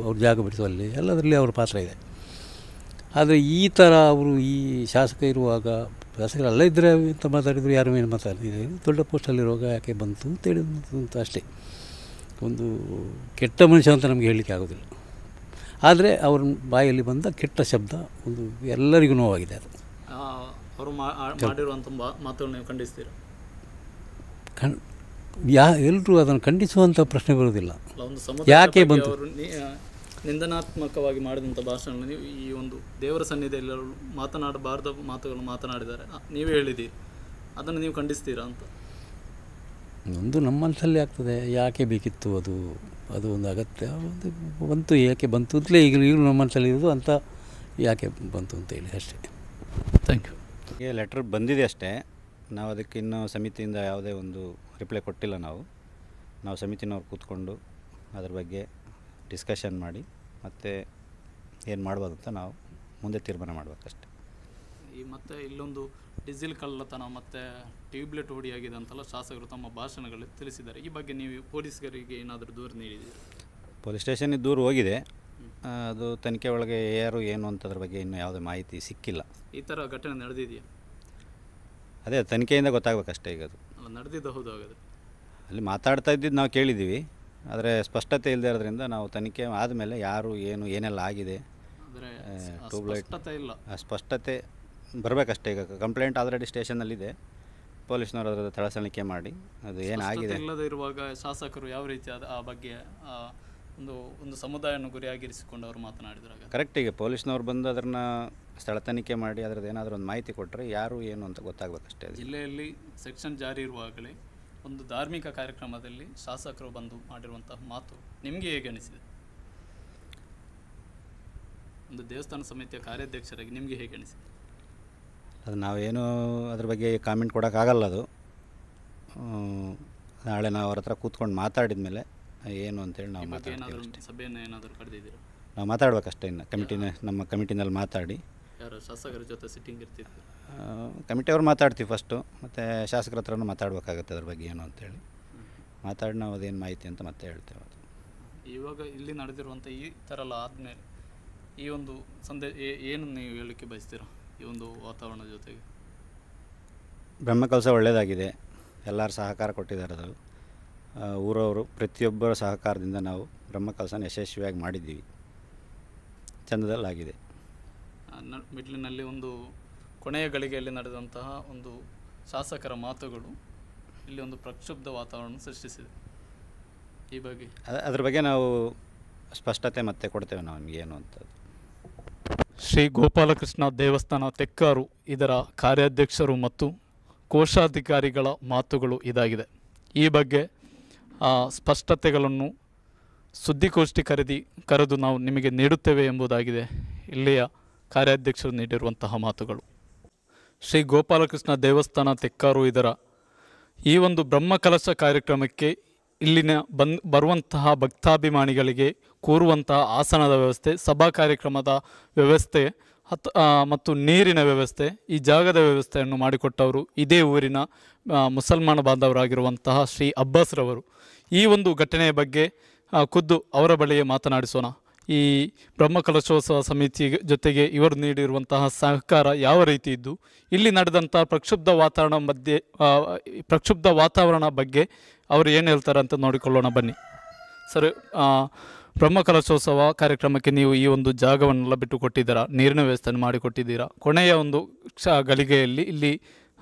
ಅವ್ರ ಜಾಗ ಬಿಡಿಸುವಲ್ಲಿ ಎಲ್ಲದರಲ್ಲಿ ಅವರ ಪಾತ್ರ ಇದೆ. ಆದರೆ ಈ ಥರ ಅವರು ಈ ಶಾಸಕ ಇರುವಾಗ, ಶಾಸಕರಲ್ಲ ಇದ್ದರೆ ಅಂತ ಮಾತಾಡಿದ್ರು, ಯಾರು ಏನು ಮಾತಾಡಿದ್ರು, ದೊಡ್ಡ ಪೋಸ್ಟಲ್ಲಿರುವಾಗ ಯಾಕೆ ಬಂತು ಅಂತೇಳಿ ಅಂತ ಅಷ್ಟೇ. ಒಂದು ಕೆಟ್ಟ ಮನುಷ್ಯ ಅಂತ ನಮಗೆ ಹೇಳಲಿಕ್ಕೆ ಆಗೋದಿಲ್ಲ. ಆದರೆ ಅವ್ರ ಬಾಯಲ್ಲಿ ಬಂದ ಕೆಟ್ಟ ಶಬ್ದ ಒಂದು ಎಲ್ಲರಿಗೂ ನೋವಾಗಿದೆ. ಅದು ಅವರು ಮಾಡಿರುವಂಥ ಮಾತುಗಳನ್ನು ನೀವು ಖಂಡಿಸ್ತೀರಾ? ಎಲ್ಲರೂ ಅದನ್ನು ಖಂಡಿಸುವಂಥ ಪ್ರಶ್ನೆ ಬರೋದಿಲ್ಲ. ಯಾಕೆ ಬಂತು? ನಿಂದನಾತ್ಮಕವಾಗಿ ಮಾಡಿದಂಥ ಭಾಷಣ ನೀವು ಈ ಒಂದು ದೇವರ ಸನ್ನಿಧಿಯಲ್ಲಿ ಮಾತನಾಡಬಾರ್ದ ಮಾತುಗಳನ್ನು ಮಾತನಾಡಿದ್ದಾರೆ, ನೀವೇ ಹೇಳಿದ್ದೀರಿ, ಅದನ್ನು ನೀವು ಖಂಡಿಸ್ತೀರಾ ಅಂತ? ಒಂದು ನಮ್ಮ ಮನಸ್ಸಲ್ಲಿ ಆಗ್ತದೆ, ಯಾಕೆ ಬೇಕಿತ್ತು ಅದು ಒಂದು ಅಗತ್ಯ ಬಂತು, ಯಾಕೆ ಬಂತು ಅಂತಲೇ ಈಗಲೂ ನಮ್ಮ ಮನಸ್ಸಲ್ಲಿ ಇರೋದು ಅಂತ, ಯಾಕೆ ಬಂತು ಅಂತ ಹೇಳಿ ಅಷ್ಟೇ. Thank you. ಈಗ ಲೆಟ್ರ್ ಬಂದಿದೆ ಅಷ್ಟೇ, ನಾವು ಅದಕ್ಕೆ ಇನ್ನೂ ಸಮಿತಿಯಿಂದ ಯಾವುದೇ ಒಂದು ರಿಪ್ಲೈ ಕೊಟ್ಟಿಲ್ಲ. ನಾವು ಸಮಿತಿನವ್ರು ಕೂತ್ಕೊಂಡು ಅದ್ರ ಬಗ್ಗೆ ಡಿಸ್ಕಷನ್ ಮಾಡಿ ಮತ್ತು ಏನು ಮಾಡ್ಬೋದು ಅಂತ ನಾವು ಮುಂದೆ ತೀರ್ಮಾನ ಮಾಡಬೇಕಷ್ಟೆ. ಈ ಮತ್ತು ಇಲ್ಲೊಂದು ಡೀಸೆಲ್ ಕಳ್ಳತನ ಮತ್ತು ಟ್ಯೂಬ್ಲೆಟ್ ಹೊಡಿಯಾಗಿದೆ ಅಂತೆಲ್ಲ ಶಾಸಕರು ತಮ್ಮ ಭಾಷಣಗಳಲ್ಲಿ ತಿಳಿಸಿದ್ದಾರೆ. ಈ ಬಗ್ಗೆ ನೀವು ಪೊಲೀಸರಿಗೆ ಏನಾದರೂ ದೂರು ನೀಡಿದ್ದೀರಿ? ಪೊಲೀಸ್ ಸ್ಟೇಷನಿಗೆ ದೂರು ಹೋಗಿದೆ, ಅದು ತನಿಖೆ ಒಳಗೆ ಯಾರು ಏನು ಅಂತದ್ರ ಬಗ್ಗೆ ಇನ್ನೂ ಯಾವುದೇ ಮಾಹಿತಿ ಸಿಕ್ಕಿಲ್ಲ. ಈ ಥರ ಘಟನೆ ನಡೆದಿದೆಯಾ? ಅದೇ ತನಿಖೆಯಿಂದ ಗೊತ್ತಾಗಬೇಕಷ್ಟೇ. ಈಗ ಅದು ನಡೆದಿದ್ದು ಹೌದು. ಹಾಗಾದರೆ ಅಲ್ಲಿ ಮಾತಾಡ್ತಾ ಇದ್ದಿದ್ದು ನಾವು ಕೇಳಿದ್ದೀವಿ, ಆದರೆ ಸ್ಪಷ್ಟತೆ ಇಲ್ಲದೆ ಇರೋದ್ರಿಂದ ನಾವು ತನಿಖೆ ಆದಮೇಲೆ ಯಾರು ಏನೆಲ್ಲ ಆಗಿದೆ, ಟ್ಯೂಬ್ಲೈಟ್ ಇಲ್ಲ ಸ್ಪಷ್ಟತೆ ಬರಬೇಕಷ್ಟೇ. ಈಗ ಕಂಪ್ಲೇಂಟ್ ಆಲ್ರೆಡಿ ಸ್ಟೇಷನ್ನಲ್ಲಿದೆ, ಪೊಲೀಸ್ನವರು ಅದರ ತಳಸಣಿಕೆ ಮಾಡಿ ಅದು ಏನಾಗಿದೆ ಇಲ್ಲದೆ ಇರುವಾಗ ಶಾಸಕರು ಯಾವ ರೀತಿ ಆ ಬಗ್ಗೆ ಒಂದು ಸಮುದಾಯವನ್ನು ಗುರಿಯಾಗಿರಿಸಿಕೊಂಡು ಅವರು ಮಾತನಾಡಿದಾಗ ಕರೆಕ್ಟ್. ಈಗ ಪೊಲೀಸ್ನವ್ರು ಬಂದು ಅದನ್ನು ಸ್ಥಳ ತನಿಖೆ ಮಾಡಿ ಅದರದ್ದು ಏನಾದರೂ ಒಂದು ಮಾಹಿತಿ ಕೊಟ್ಟರೆ ಯಾರು ಏನು ಅಂತ ಗೊತ್ತಾಗಬೇಕಷ್ಟೇ. ಜಿಲ್ಲೆಯಲ್ಲಿ ಸೆಕ್ಷನ್ ಜಾರಿ ಇರುವಾಗಲೇ ಒಂದು ಧಾರ್ಮಿಕ ಕಾರ್ಯಕ್ರಮದಲ್ಲಿ ಶಾಸಕರು ಬಂದು ಮಾಡಿರುವಂತಹ ಮಾತು ನಿಮಗೆ ಹೇಗೆ ಅನಿಸಿದೆ? ಒಂದು ದೇವಸ್ಥಾನ ಸಮಿತಿಯ ಕಾರ್ಯಾಧ್ಯಕ್ಷರಾಗಿ ನಿಮಗೆ ಹೇಗೆ ಅನಿಸಿದೆ? ಅದು ನಾವೇನು ಅದ್ರ ಬಗ್ಗೆ ಕಾಮೆಂಟ್ ಕೊಡೋಕ್ಕಾಗಲ್ಲ. ಅದು ನಾಳೆ ನಾವು ಅವ್ರ ಹತ್ರ ಕೂತ್ಕೊಂಡು ಮಾತಾಡಿದ ಮೇಲೆ ಏನು ಅಂತೇಳಿ ನಾವು ಮಾತಾಡ್ತೀವಿ. ಸಭೆಯನ್ನು ಏನಾದರೂ ಕರೆದಿದ್ದೀರಾ? ನಾವು ಮಾತಾಡಬೇಕಷ್ಟೇ. ಇನ್ನು ನಮ್ಮ ಕಮಿಟಿನಲ್ಲಿ ಮಾತಾಡಿ ಯಾರು ಶಾಸಕರ ಜೊತೆ ಸಿಟ್ಟಿಂಗ್ ಇರ್ತಿತ್ತು? ಕಮಿಟಿಯವ್ರು ಮಾತಾಡ್ತೀವಿ ಫಸ್ಟು, ಮತ್ತು ಶಾಸಕರ ಹತ್ರನೂ ಮಾತಾಡಬೇಕಾಗುತ್ತೆ ಅದ್ರ ಬಗ್ಗೆ ಏನು ಅಂತೇಳಿ. ಮಾತಾಡಿ ನಾವು ಅದೇನು ಮಾಹಿತಿ ಅಂತ ಮತ್ತೆ ಹೇಳ್ತೇವೆ. ಅದು ಇವಾಗ ಇಲ್ಲಿ ನಡೆದಿರುವಂಥ ಈ ಥರ ಎಲ್ಲ ಆದಮೇಲೆ ಈ ಒಂದು ಏನು ನೀವು ಹೇಳಲಿಕ್ಕೆ ಬಯಸ್ತೀರಾ ಈ ಒಂದು ವಾತಾವರಣದ ಜೊತೆಗೆ? ಬ್ರಹ್ಮಕಲಶ ಒಳ್ಳೆಯದಾಗಿದೆ, ಎಲ್ಲರೂ ಸಹಕಾರ ಕೊಟ್ಟಿದ್ದಾರೆ. ಅದು ಊರವರು ಪ್ರತಿಯೊಬ್ಬರ ಸಹಕಾರದಿಂದ ನಾವು ಬ್ರಹ್ಮಕಲಶನ ಯಶಸ್ವಿಯಾಗಿ ಮಾಡಿದ್ದೀವಿ, ಚಂದದಲ್ಲಾಗಿದೆ. ಮಿಡ್ಲಿನಲ್ಲಿ ಒಂದು ಕೊನೆಯ ಗಳಿಗೆಯಲ್ಲಿ ನಡೆದಂತಹ ಒಂದು ಶಾಸಕರ ಮಾತುಗಳು ಇಲ್ಲಿ ಒಂದು ಪ್ರಕ್ಷುಬ್ಧ ವಾತಾವರಣ ಸೃಷ್ಟಿಸಿದೆ. ಈ ಬಗ್ಗೆ ಅದ್ರ ಬಗ್ಗೆ ನಾವು ಸ್ಪಷ್ಟತೆ ಮತ್ತೆ ಕೊಡ್ತೇವೆ ನಾವು ಏನು ಅಂತ. ಶ್ರೀ ಗೋಪಾಲಕೃಷ್ಣ ದೇವಸ್ಥಾನ ತೆಕ್ಕಾರು ಇದರ ಕಾರ್ಯಾಧ್ಯಕ್ಷರು ಮತ್ತು ಕೋಶಾಧಿಕಾರಿಗಳ ಮಾತುಗಳು ಇದಾಗಿದೆ. ಈ ಬಗ್ಗೆ ಸ್ಪಷ್ಟತೆಗಳನ್ನು ಸುದ್ದಿಗೋಷ್ಠಿ ಕರೆದು ನಾವು ನಿಮಗೆ ನೀಡುತ್ತೇವೆ ಎಂಬುದಾಗಿದೆ ಇಲ್ಲಿಯ ಕಾರ್ಯಾಧ್ಯಕ್ಷರು ನೀಡಿರುವಂತಹ ಮಾತುಗಳು. ಶ್ರೀ ಗೋಪಾಲಕೃಷ್ಣ ದೇವಸ್ಥಾನ ತೆಕ್ಕಾರು ಇದರ ಈ ಒಂದು ಬ್ರಹ್ಮಕಲಶ ಕಾರ್ಯಕ್ರಮಕ್ಕೆ ಇಲ್ಲಿನ ಬರುವಂತಹ ಭಕ್ತಾಭಿಮಾನಿಗಳಿಗೆ ಕೂರುವಂತಹ ಆಸನದ ವ್ಯವಸ್ಥೆ, ಸಭಾ ಕಾರ್ಯಕ್ರಮದ ವ್ಯವಸ್ಥೆ ಮತ್ತು ನೀರಿನ ವ್ಯವಸ್ಥೆ, ಈ ಜಾಗದ ವ್ಯವಸ್ಥೆಯನ್ನು ಮಾಡಿಕೊಟ್ಟವರು ಇದೇ ಊರಿನ ಮುಸಲ್ಮಾನ ಬಾಂಧವರಾಗಿರುವಂತಹ ಶ್ರೀ ಅಬ್ಬಾಸ್ರವರು. ಈ ಒಂದು ಘಟನೆಯ ಬಗ್ಗೆ ಖುದ್ದು ಅವರ ಬಳಿಯೇ ಮಾತನಾಡಿಸೋಣ. ಈ ಬ್ರಹ್ಮಕಲಶೋತ್ಸವ ಸಮಿತಿ ಜೊತೆಗೆ ಇವರು ನೀಡಿರುವಂತಹ ಸಹಕಾರ ಯಾವ ರೀತಿ ಇದ್ದು, ಇಲ್ಲಿ ನಡೆದಂಥ ಪ್ರಕ್ಷುಬ್ಧ ವಾತಾವರಣ ಬಗ್ಗೆ ಅವರು ಏನು ಹೇಳ್ತಾರೆ ಅಂತ ನೋಡಿಕೊಳ್ಳೋಣ ಬನ್ನಿ. ಸರ್, ಬ್ರಹ್ಮಕಲಶೋತ್ಸವ ಕಾರ್ಯಕ್ರಮಕ್ಕೆ ನೀವು ಈ ಒಂದು ಜಾಗವನ್ನೆಲ್ಲ ಬಿಟ್ಟು ಕೊಟ್ಟಿದ್ದೀರಾ, ನೀರಿನ ವ್ಯವಸ್ಥೆಯನ್ನು ಮಾಡಿಕೊಟ್ಟಿದ್ದೀರಾ. ಕೊನೆಯ ಒಂದು ಗಳಿಗೆಯಲ್ಲಿ ಇಲ್ಲಿ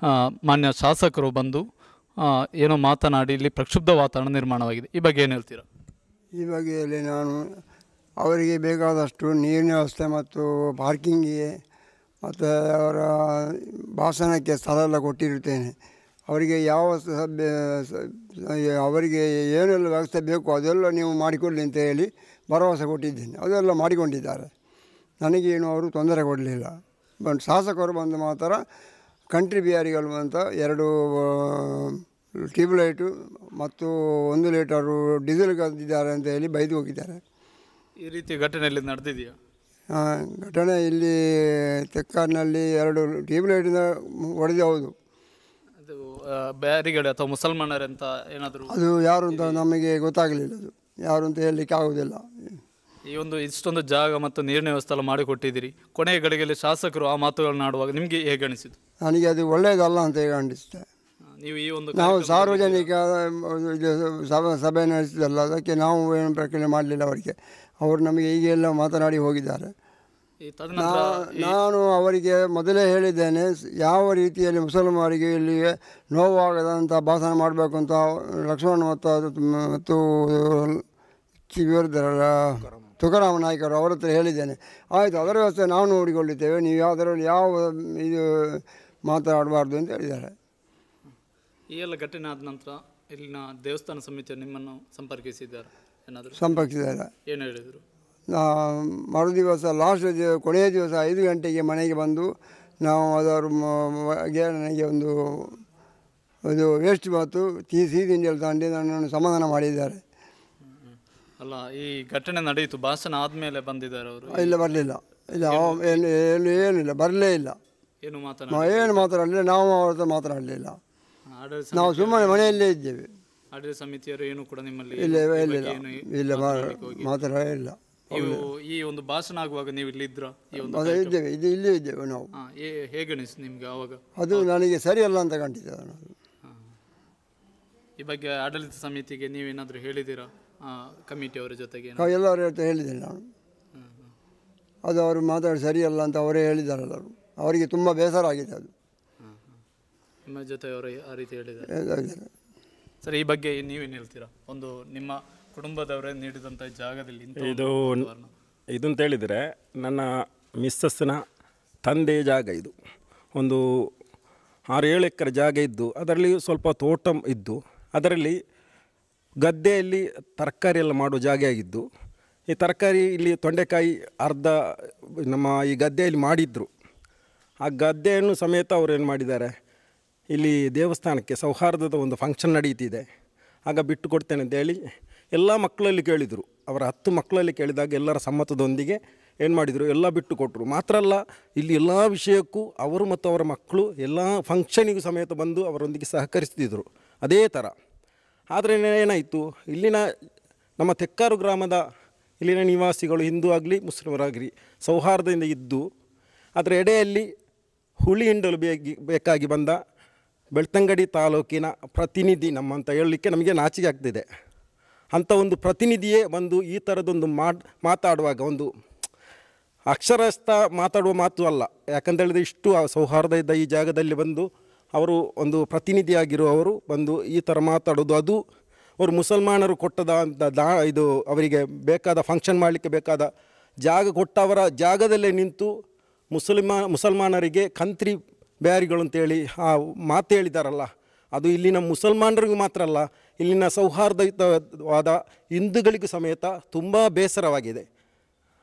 ಮಾನ್ಯ ಶಾಸಕರು ಬಂದು ಏನೋ ಮಾತನಾಡಿ ಇಲ್ಲಿ ಪ್ರಕ್ಷುಬ್ಧ ವಾತಾವರಣ ನಿರ್ಮಾಣವಾಗಿದೆ. ಈ ಬಗ್ಗೆ ಏನು ಹೇಳ್ತೀರಾ? ಈ ಬಗೆಯಲ್ಲಿ ನಾನು ಅವರಿಗೆ ಬೇಕಾದಷ್ಟು ನೀರಿನ ವ್ಯವಸ್ಥೆ ಮತ್ತು ಪಾರ್ಕಿಂಗಿಗೆ ಮತ್ತು ಅವರ ಭಾಷಣಕ್ಕೆ ಸ್ಥಳ ಎಲ್ಲ ಕೊಟ್ಟಿರುತ್ತೇನೆ. ಅವರಿಗೆ ಯಾವ ಅವರಿಗೆ ಏನೆಲ್ಲ ವ್ಯವಸ್ಥೆ ಬೇಕು ಅದೆಲ್ಲ ನೀವು ಮಾಡಿಕೊಡಲಿ ಅಂತ ಹೇಳಿ ಭರವಸೆ ಕೊಟ್ಟಿದ್ದೇನೆ. ಅದೆಲ್ಲ ಮಾಡಿಕೊಂಡಿದ್ದಾರೆ. ನನಗೇನು ಅವರು ತೊಂದರೆ ಕೊಡಲಿಲ್ಲ. ಶಾಸಕರು ಬಂದು ಮಾತ್ರ ಕಂಟ್ರಿ ಬಿಹಾರಿಗಳು ಅಂತ 2 ಟ್ಯೂಬ್ಲೈಟು ಮತ್ತು 1 ಲೀಟರು ಡೀಸೆಲ್ ಕದ್ದಿದ್ದಾರೆ ಅಂತ ಹೇಳಿ ಬೈದು ಹೋಗಿದ್ದಾರೆ. ಈ ರೀತಿ ಘಟನೆಯಲ್ಲಿ ನಡೆದಿದೆಯಾ? ಘಟನೆ ಇಲ್ಲಿ ತೆಕ್ಕಾರಿನಲ್ಲಿ 2 ಟ್ಯೂಬ್ಲೈಟಿಂದ ಹೊಡೆದು. ಹೌದು, ಅದು ಬ್ಯಾರಿಗೇಡ್ ಅಥವಾ ಮುಸಲ್ಮಾನರಂತ ಏನಾದರೂ? ಅದು ಯಾರು ಅಂತ ನಮಗೆ ಗೊತ್ತಾಗಲಿಲ್ಲ. ಅದು ಯಾರು ಅಂತ ಹೇಳಲಿಕ್ಕೆ ಆಗುವುದಿಲ್ಲ. ಈ ಒಂದು ಇಷ್ಟೊಂದು ಜಾಗ ಮತ್ತು ನೀರಿನ ವ್ಯವಸ್ಥೆ ಎಲ್ಲ ಮಾಡಿಕೊಟ್ಟಿದ್ದೀರಿ. ಕೊನೆಯ ಗಳಿಗೆಯಲ್ಲಿ ಶಾಸಕರು ಆ ಮಾತುಗಳನ್ನ ಆಡುವಾಗ ನಿಮಗೆ ಹೇಗೆ ಅನಿಸಿತು? ನನಗೆ ಅದು ಒಳ್ಳೆಯದಲ್ಲ ಅಂತ ಹೇಗೆ ಅನಿಸುತ್ತೆ. ನೀವು ಈ ಒಂದು ನಾವು ಸಾರ್ವಜನಿಕ ಸಭೆ ನಡೆಸಿದಲ್ಲ, ಅದಕ್ಕೆ ನಾವು ಏನು ಪ್ರಕ್ರಿಯೆ ಮಾಡಲಿಲ್ಲ. ಅವರಿಗೆ ಅವರು ನಮಗೆ ಹೀಗೆಲ್ಲ ಮಾತನಾಡಿ ಹೋಗಿದ್ದಾರೆ. ನಾನು ಅವರಿಗೆ ಮೊದಲೇ ಹೇಳಿದ್ದೇನೆ, ಯಾವ ರೀತಿಯಲ್ಲಿ ಮುಸಲ್ಮಾನರಿಗೆ ಇಲ್ಲಿಗೆ ನೋವಾಗದಂಥ ಭಾಷಣ ಮಾಡಬೇಕು ಅಂತ ಲಕ್ಷ್ಮಣ ಮತ್ತು ಇವರಿದ್ದಾರಲ್ಲ ತುಕಾರಾಮ ನಾಯ್ಕರು ಅವರ ಹತ್ರ ಹೇಳಿದ್ದೇನೆ. ಆಯಿತು, ಅದರ ವ್ಯವಸ್ಥೆ ನಾವು ನೋಡಿಕೊಳ್ಳುತ್ತೇವೆ, ನೀವು ಯಾವುದರಲ್ಲಿ ಯಾವ ಇದು ಮಾತನಾಡಬಾರ್ದು ಅಂತ ಹೇಳಿದ್ದಾರೆ. ಈ ಎಲ್ಲ ಘಟನೆ ಆದ ನಂತರ ಇಲ್ಲಿನ ದೇವಸ್ಥಾನ ಸಮಿತಿಯನ್ನು ನಿಮ್ಮನ್ನು ಸಂಪರ್ಕಿಸಿದ್ದಾರೆ? ಏನಾದರೂ ಸಂಪರ್ಕಿಸಿದ್ದಾರೆ. ಏನು ಹೇಳಿದರು? ಮರುದಿವಸ ಲಾಸ್ಟ್ ಕೊನೆಯ ದಿವಸ 5 ಗಂಟೆಗೆ ಮನೆಗೆ ಬಂದು ನಾವು ಅದರ ನನಗೆ ಒಂದು ಇದು ವೇಸ್ಟ್ ಮತ್ತು ಸಿಹಿ ತಿಂಡಿಯಲ್ಲಿ ತಂದು ನನ್ನನ್ನು ಸಮಾಧಾನ ಮಾಡಿದ್ದಾರೆ. ಅಲ್ಲ, ಈ ಘಟನೆ ನಡೆಯಿತು, ಭಾಷಣ ಆದಮೇಲೆ ಬಂದಿದ್ದಾರೆ ಅವರು? ಇಲ್ಲ, ಬರಲಿಲ್ಲ. ಇಲ್ಲ, ಏನಿಲ್ಲ, ಬರಲೇ ಇಲ್ಲ. ಏನು ಮಾತಾಡಲಿಲ್ಲ. ನಾವು ಅವ್ರ ಹತ್ರ ಮಾತಾಡಲಿಲ್ಲ. ನಾವು ಸುಮ್ಮನೆ ಮನೆಯಲ್ಲೇ ಇದ್ದೇವೆ. ಆಡಳಿತ ಸಮಿತಿಯವರು ಏನು ಕೂಡ ನಿಮ್ಮಲ್ಲಿ ಇಲ್ಲ ಮಾತಾಡಲಿಲ್ಲ. ಈ ಒಂದು ಭಾಷಣ ಆಗುವಾಗ ನೀವು ಇಲ್ಲಿ ಇದ್ರ? ಇದ್ದೇವೆ, ಇಲ್ಲೇ ಇದ್ದೇವೆ ನಾವು. ಹೇಗೆ ಅನಿಸ್ತು ನಿಮ್ಗೆ ಆವಾಗ? ಅದು ನನಗೆ ಸರಿಯಲ್ಲ ಅಂತ ಕಂಡಿದ್ದೆ. ಈ ಬಗ್ಗೆ ಆಡಳಿತ ಸಮಿತಿಗೆ ನೀವೇನಾದರೂ ಹೇಳಿದ್ದೀರಾ? ಕಮಿಟಿಯವರ ಜೊತೆಗೆ ಎಲ್ಲರ ಜೊತೆ ಹೇಳಿದ್ದೇನೆ ನಾನು. ಅದು ಅವರು ಮಾತಾಡಿ ಸರಿಯಲ್ಲ ಅಂತ ಅವರೇ ಹೇಳಿದ್ದಾರಲ್ಲ. ಅವರಿಗೆ ತುಂಬ ಬೇಸರ ಆಗಿದೆ. ಅದು ನಿಮ್ಮ ಜೊತೆ ಅವರು ಆ ರೀತಿ ಹೇಳಿದ್ದಾರೆ. ಸರಿ, ಈ ಬಗ್ಗೆ ನೀವೇನು ಹೇಳ್ತೀರಾ? ಒಂದು ನಿಮ್ಮ ಕುಟುಂಬದವರೇ ನೀಡಿದಂಥ ಜಾಗದಲ್ಲಿ ಇದು ಅಂತ ಹೇಳಿದರೆ, ನನ್ನ ಮಿಸ್ಸಸ್ನ ತಂದೆ ಜಾಗ ಇದು. ಒಂದು 6-7 ಎಕರೆ ಜಾಗ ಇದ್ದು, ಅದರಲ್ಲಿ ಸ್ವಲ್ಪ ತೋಟ ಇದ್ದು, ಅದರಲ್ಲಿ ಗದ್ದೆಯಲ್ಲಿ ತರಕಾರಿ ಎಲ್ಲ ಮಾಡುವ ಜಾಗ ಆಗಿದ್ದು, ಈ ತರಕಾರಿ ಇಲ್ಲಿ ತೊಂಡೆಕಾಯಿ ಅರ್ಧ ನಮ್ಮ ಈ ಗದ್ದೆಯಲ್ಲಿ ಮಾಡಿದ್ರು. ಆ ಗದ್ದೆಯನ್ನು ಸಮೇತ ಅವರು ಏನು ಮಾಡಿದ್ದಾರೆ, ಇಲ್ಲಿ ದೇವಸ್ಥಾನಕ್ಕೆ ಸೌಹಾರ್ದದ ಒಂದು ಫಂಕ್ಷನ್ ನಡೀತಿದೆ, ಆಗ ಬಿಟ್ಟು ಕೊಡ್ತೇನೆ ಅಂತೇಳಿ ಎಲ್ಲ ಮಕ್ಕಳಲ್ಲಿ ಕೇಳಿದರು. ಅವರ 10 ಮಕ್ಕಳಲ್ಲಿ ಕೇಳಿದಾಗ ಎಲ್ಲರ ಸಮ್ಮತದೊಂದಿಗೆ ಏನು ಮಾಡಿದರು, ಎಲ್ಲ ಬಿಟ್ಟು ಕೊಟ್ಟರು. ಮಾತ್ರ ಅಲ್ಲ, ಇಲ್ಲಿ ಎಲ್ಲ ವಿಷಯಕ್ಕೂ ಅವರು ಮತ್ತು ಅವರ ಮಕ್ಕಳು ಎಲ್ಲ ಫಂಕ್ಷನಿಗೂ ಸಮೇತ ಬಂದು ಅವರೊಂದಿಗೆ ಸಹಕರಿಸ್ತಿದ್ದರು. ಅದೇ ಥರ ಆದರೆ ಏನಾಯಿತು, ಇಲ್ಲಿನ ನಮ್ಮ ತೆಕ್ಕಾರು ಗ್ರಾಮದ ಇಲ್ಲಿನ ನಿವಾಸಿಗಳು ಹಿಂದೂ ಆಗಲಿ ಮುಸ್ಲಿಮರಾಗಲಿ ಸೌಹಾರ್ದದಿಂದ ಇದ್ದು, ಅದರ ಎಡೆಯಲ್ಲಿ ಹುಳಿ ಹಿಂಡಲು ಬೇಕಾಗಿ ಬಂದ ಬೆಳ್ತಂಗಡಿ ತಾಲೂಕಿನ ಪ್ರತಿನಿಧಿ ನಮ್ಮಂತ ಹೇಳಲಿಕ್ಕೆ ನಮಗೆ ನಾಚಿಕೆ ಆಗ್ತಿದೆ. ಅಂಥ ಒಂದು ಪ್ರತಿನಿಧಿಯೇ ಬಂದು ಈ ಥರದೊಂದು ಮಾತಾಡುವಾಗ ಒಂದು ಅಕ್ಷರಸ್ಥ ಮಾತಾಡುವ ಮಾತು ಅಲ್ಲ. ಯಾಕಂತೇಳಿದರೆ ಇಷ್ಟು ಸೌಹಾರ್ದ ಇದ್ದ ಈ ಜಾಗದಲ್ಲಿ ಬಂದು ಅವರು ಒಂದು ಪ್ರತಿನಿಧಿಯಾಗಿರುವವರು ಬಂದು ಈ ಥರ ಮಾತಾಡೋದು, ಅದು ಅವರು ಮುಸಲ್ಮಾನರು ಕೊಟ್ಟದ ಅಂತ ಇದು ಅವರಿಗೆ ಬೇಕಾದ ಫಂಕ್ಷನ್ ಮಾಡಲಿಕ್ಕೆ ಬೇಕಾದ ಜಾಗ ಕೊಟ್ಟವರ ಜಾಗದಲ್ಲೇ ನಿಂತು ಮುಸಲ್ಮಾನರಿಗೆ ಕಂತ್ರಿ ಬ್ಯಾರಿಗಳು ಅಂತೇಳಿ ಆ ಮಾತು ಹೇಳಿದಾರಲ್ಲ, ಅದು ಇಲ್ಲಿನ ಮುಸಲ್ಮಾನರಿಗೂ ಮಾತ್ರ ಅಲ್ಲ, ಇಲ್ಲಿನ ಸೌಹಾರ್ದಯುತವಾದ ಹಿಂದೂಗಳಿಗೂ ಸಮೇತ ತುಂಬ ಬೇಸರವಾಗಿದೆ.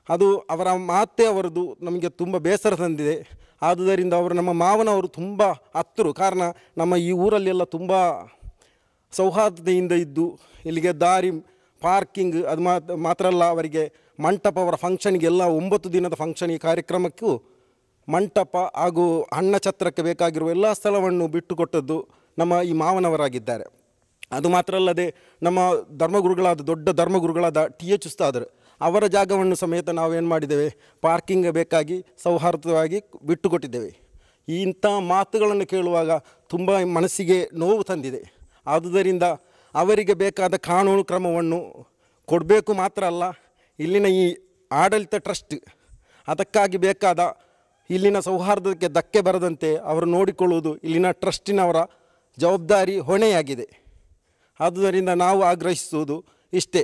ಅದು ಅವರ ಮಾತೆ ಅವರದು ನಮಗೆ ತುಂಬ ಬೇಸರ ತಂದಿದೆ. ಆದುದರಿಂದ ಅವರು ನಮ್ಮ ಮಾವನವರು ತುಂಬ ಹತ್ತರು. ಕಾರಣ ನಮ್ಮ ಈ ಊರಲ್ಲೆಲ್ಲ ತುಂಬ ಸೌಹಾರ್ದತೆಯಿಂದ ಇದ್ದು ಇಲ್ಲಿಗೆ ದಾರಿ, ಪಾರ್ಕಿಂಗ್, ಅದು ಮಾತ್ರ ಅಲ್ಲ, ಅವರಿಗೆ ಮಂಟಪ, ಅವರ ಫಂಕ್ಷನ್ಗೆಲ್ಲ 9 ದಿನದ ಫಂಕ್ಷನ್ ಈ ಕಾರ್ಯಕ್ರಮಕ್ಕೂ ಮಂಟಪ ಹಾಗೂ ಅನ್ನ ಛತ್ರಕ್ಕೆ ಬೇಕಾಗಿರುವ ಎಲ್ಲ ಸ್ಥಳವನ್ನು ಬಿಟ್ಟುಕೊಟ್ಟದ್ದು ನಮ್ಮ ಈ ಮಾವನವರಾಗಿದ್ದಾರೆ. ಅದು ಮಾತ್ರ ಅಲ್ಲದೆ ನಮ್ಮ ಧರ್ಮಗುರುಗಳಾದ ದೊಡ್ಡ ಧರ್ಮಗುರುಗಳಾದ TH ಉಸ್ತಾದರು ಅವರ ಜಾಗವನ್ನು ಸಮೇತ ನಾವೇನು ಮಾಡಿದ್ದೇವೆ, ಪಾರ್ಕಿಂಗ್ ಬೇಕಾಗಿ ಸೌಹಾರ್ದವಾಗಿ ಬಿಟ್ಟುಕೊಟ್ಟಿದ್ದೇವೆ. ಇಂಥ ಮಾತುಗಳನ್ನು ಕೇಳುವಾಗ ತುಂಬ ಮನಸ್ಸಿಗೆ ನೋವು ತಂದಿದೆ. ಆದುದರಿಂದ ಅವರಿಗೆ ಬೇಕಾದ ಕಾನೂನು ಕ್ರಮವನ್ನು ಕೊಡಬೇಕು ಮಾತ್ರ ಅಲ್ಲ, ಇಲ್ಲಿನ ಈ ಆಡಳಿತ ಟ್ರಸ್ಟ್ ಅದಕ್ಕಾಗಿ ಬೇಕಾದ ಇಲ್ಲಿನ ಸೌಹಾರ್ದಕ್ಕೆ ಧಕ್ಕೆ ಬರದಂತೆ ಅವರು ನೋಡಿಕೊಳ್ಳುವುದು ಇಲ್ಲಿನ ಟ್ರಸ್ಟಿನವರ ಜವಾಬ್ದಾರಿ, ಹೊಣೆಯಾಗಿದೆ. ಆದುದರಿಂದ ನಾವು ಆಗ್ರಹಿಸುವುದು ಇಷ್ಟೇ,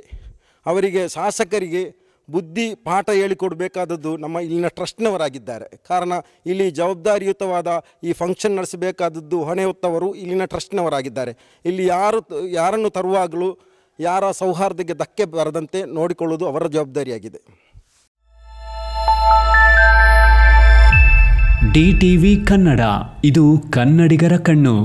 ಅವರಿಗೆ ಶಾಸಕರಿಗೆ ಬುದ್ಧಿ ಪಾಠ ಹೇಳಿಕೊಡಬೇಕಾದದ್ದು ನಮ್ಮ ಇಲ್ಲಿನ ಟ್ರಸ್ಟ್ನವರಾಗಿದ್ದಾರೆ. ಕಾರಣ ಇಲ್ಲಿ ಜವಾಬ್ದಾರಿಯುತವಾದ ಈ ಫಂಕ್ಷನ್ ನಡೆಸಬೇಕಾದದ್ದು ಹೊಣೆ ಹೊತ್ತವರು ಇಲ್ಲಿನ ಟ್ರಸ್ಟ್ನವರಾಗಿದ್ದಾರೆ. ಇಲ್ಲಿ ಯಾರನ್ನು ತರುವಾಗಲೂ ಯಾರ ಸೌಹಾರ್ದಕ್ಕೆ ಧಕ್ಕೆ ಬರದಂತೆ ನೋಡಿಕೊಳ್ಳುವುದು ಅವರ ಜವಾಬ್ದಾರಿಯಾಗಿದೆ. DTV ಕನ್ನಡ, ಇದು ಕನ್ನಡಿಗರ ಕಣ್ಣು.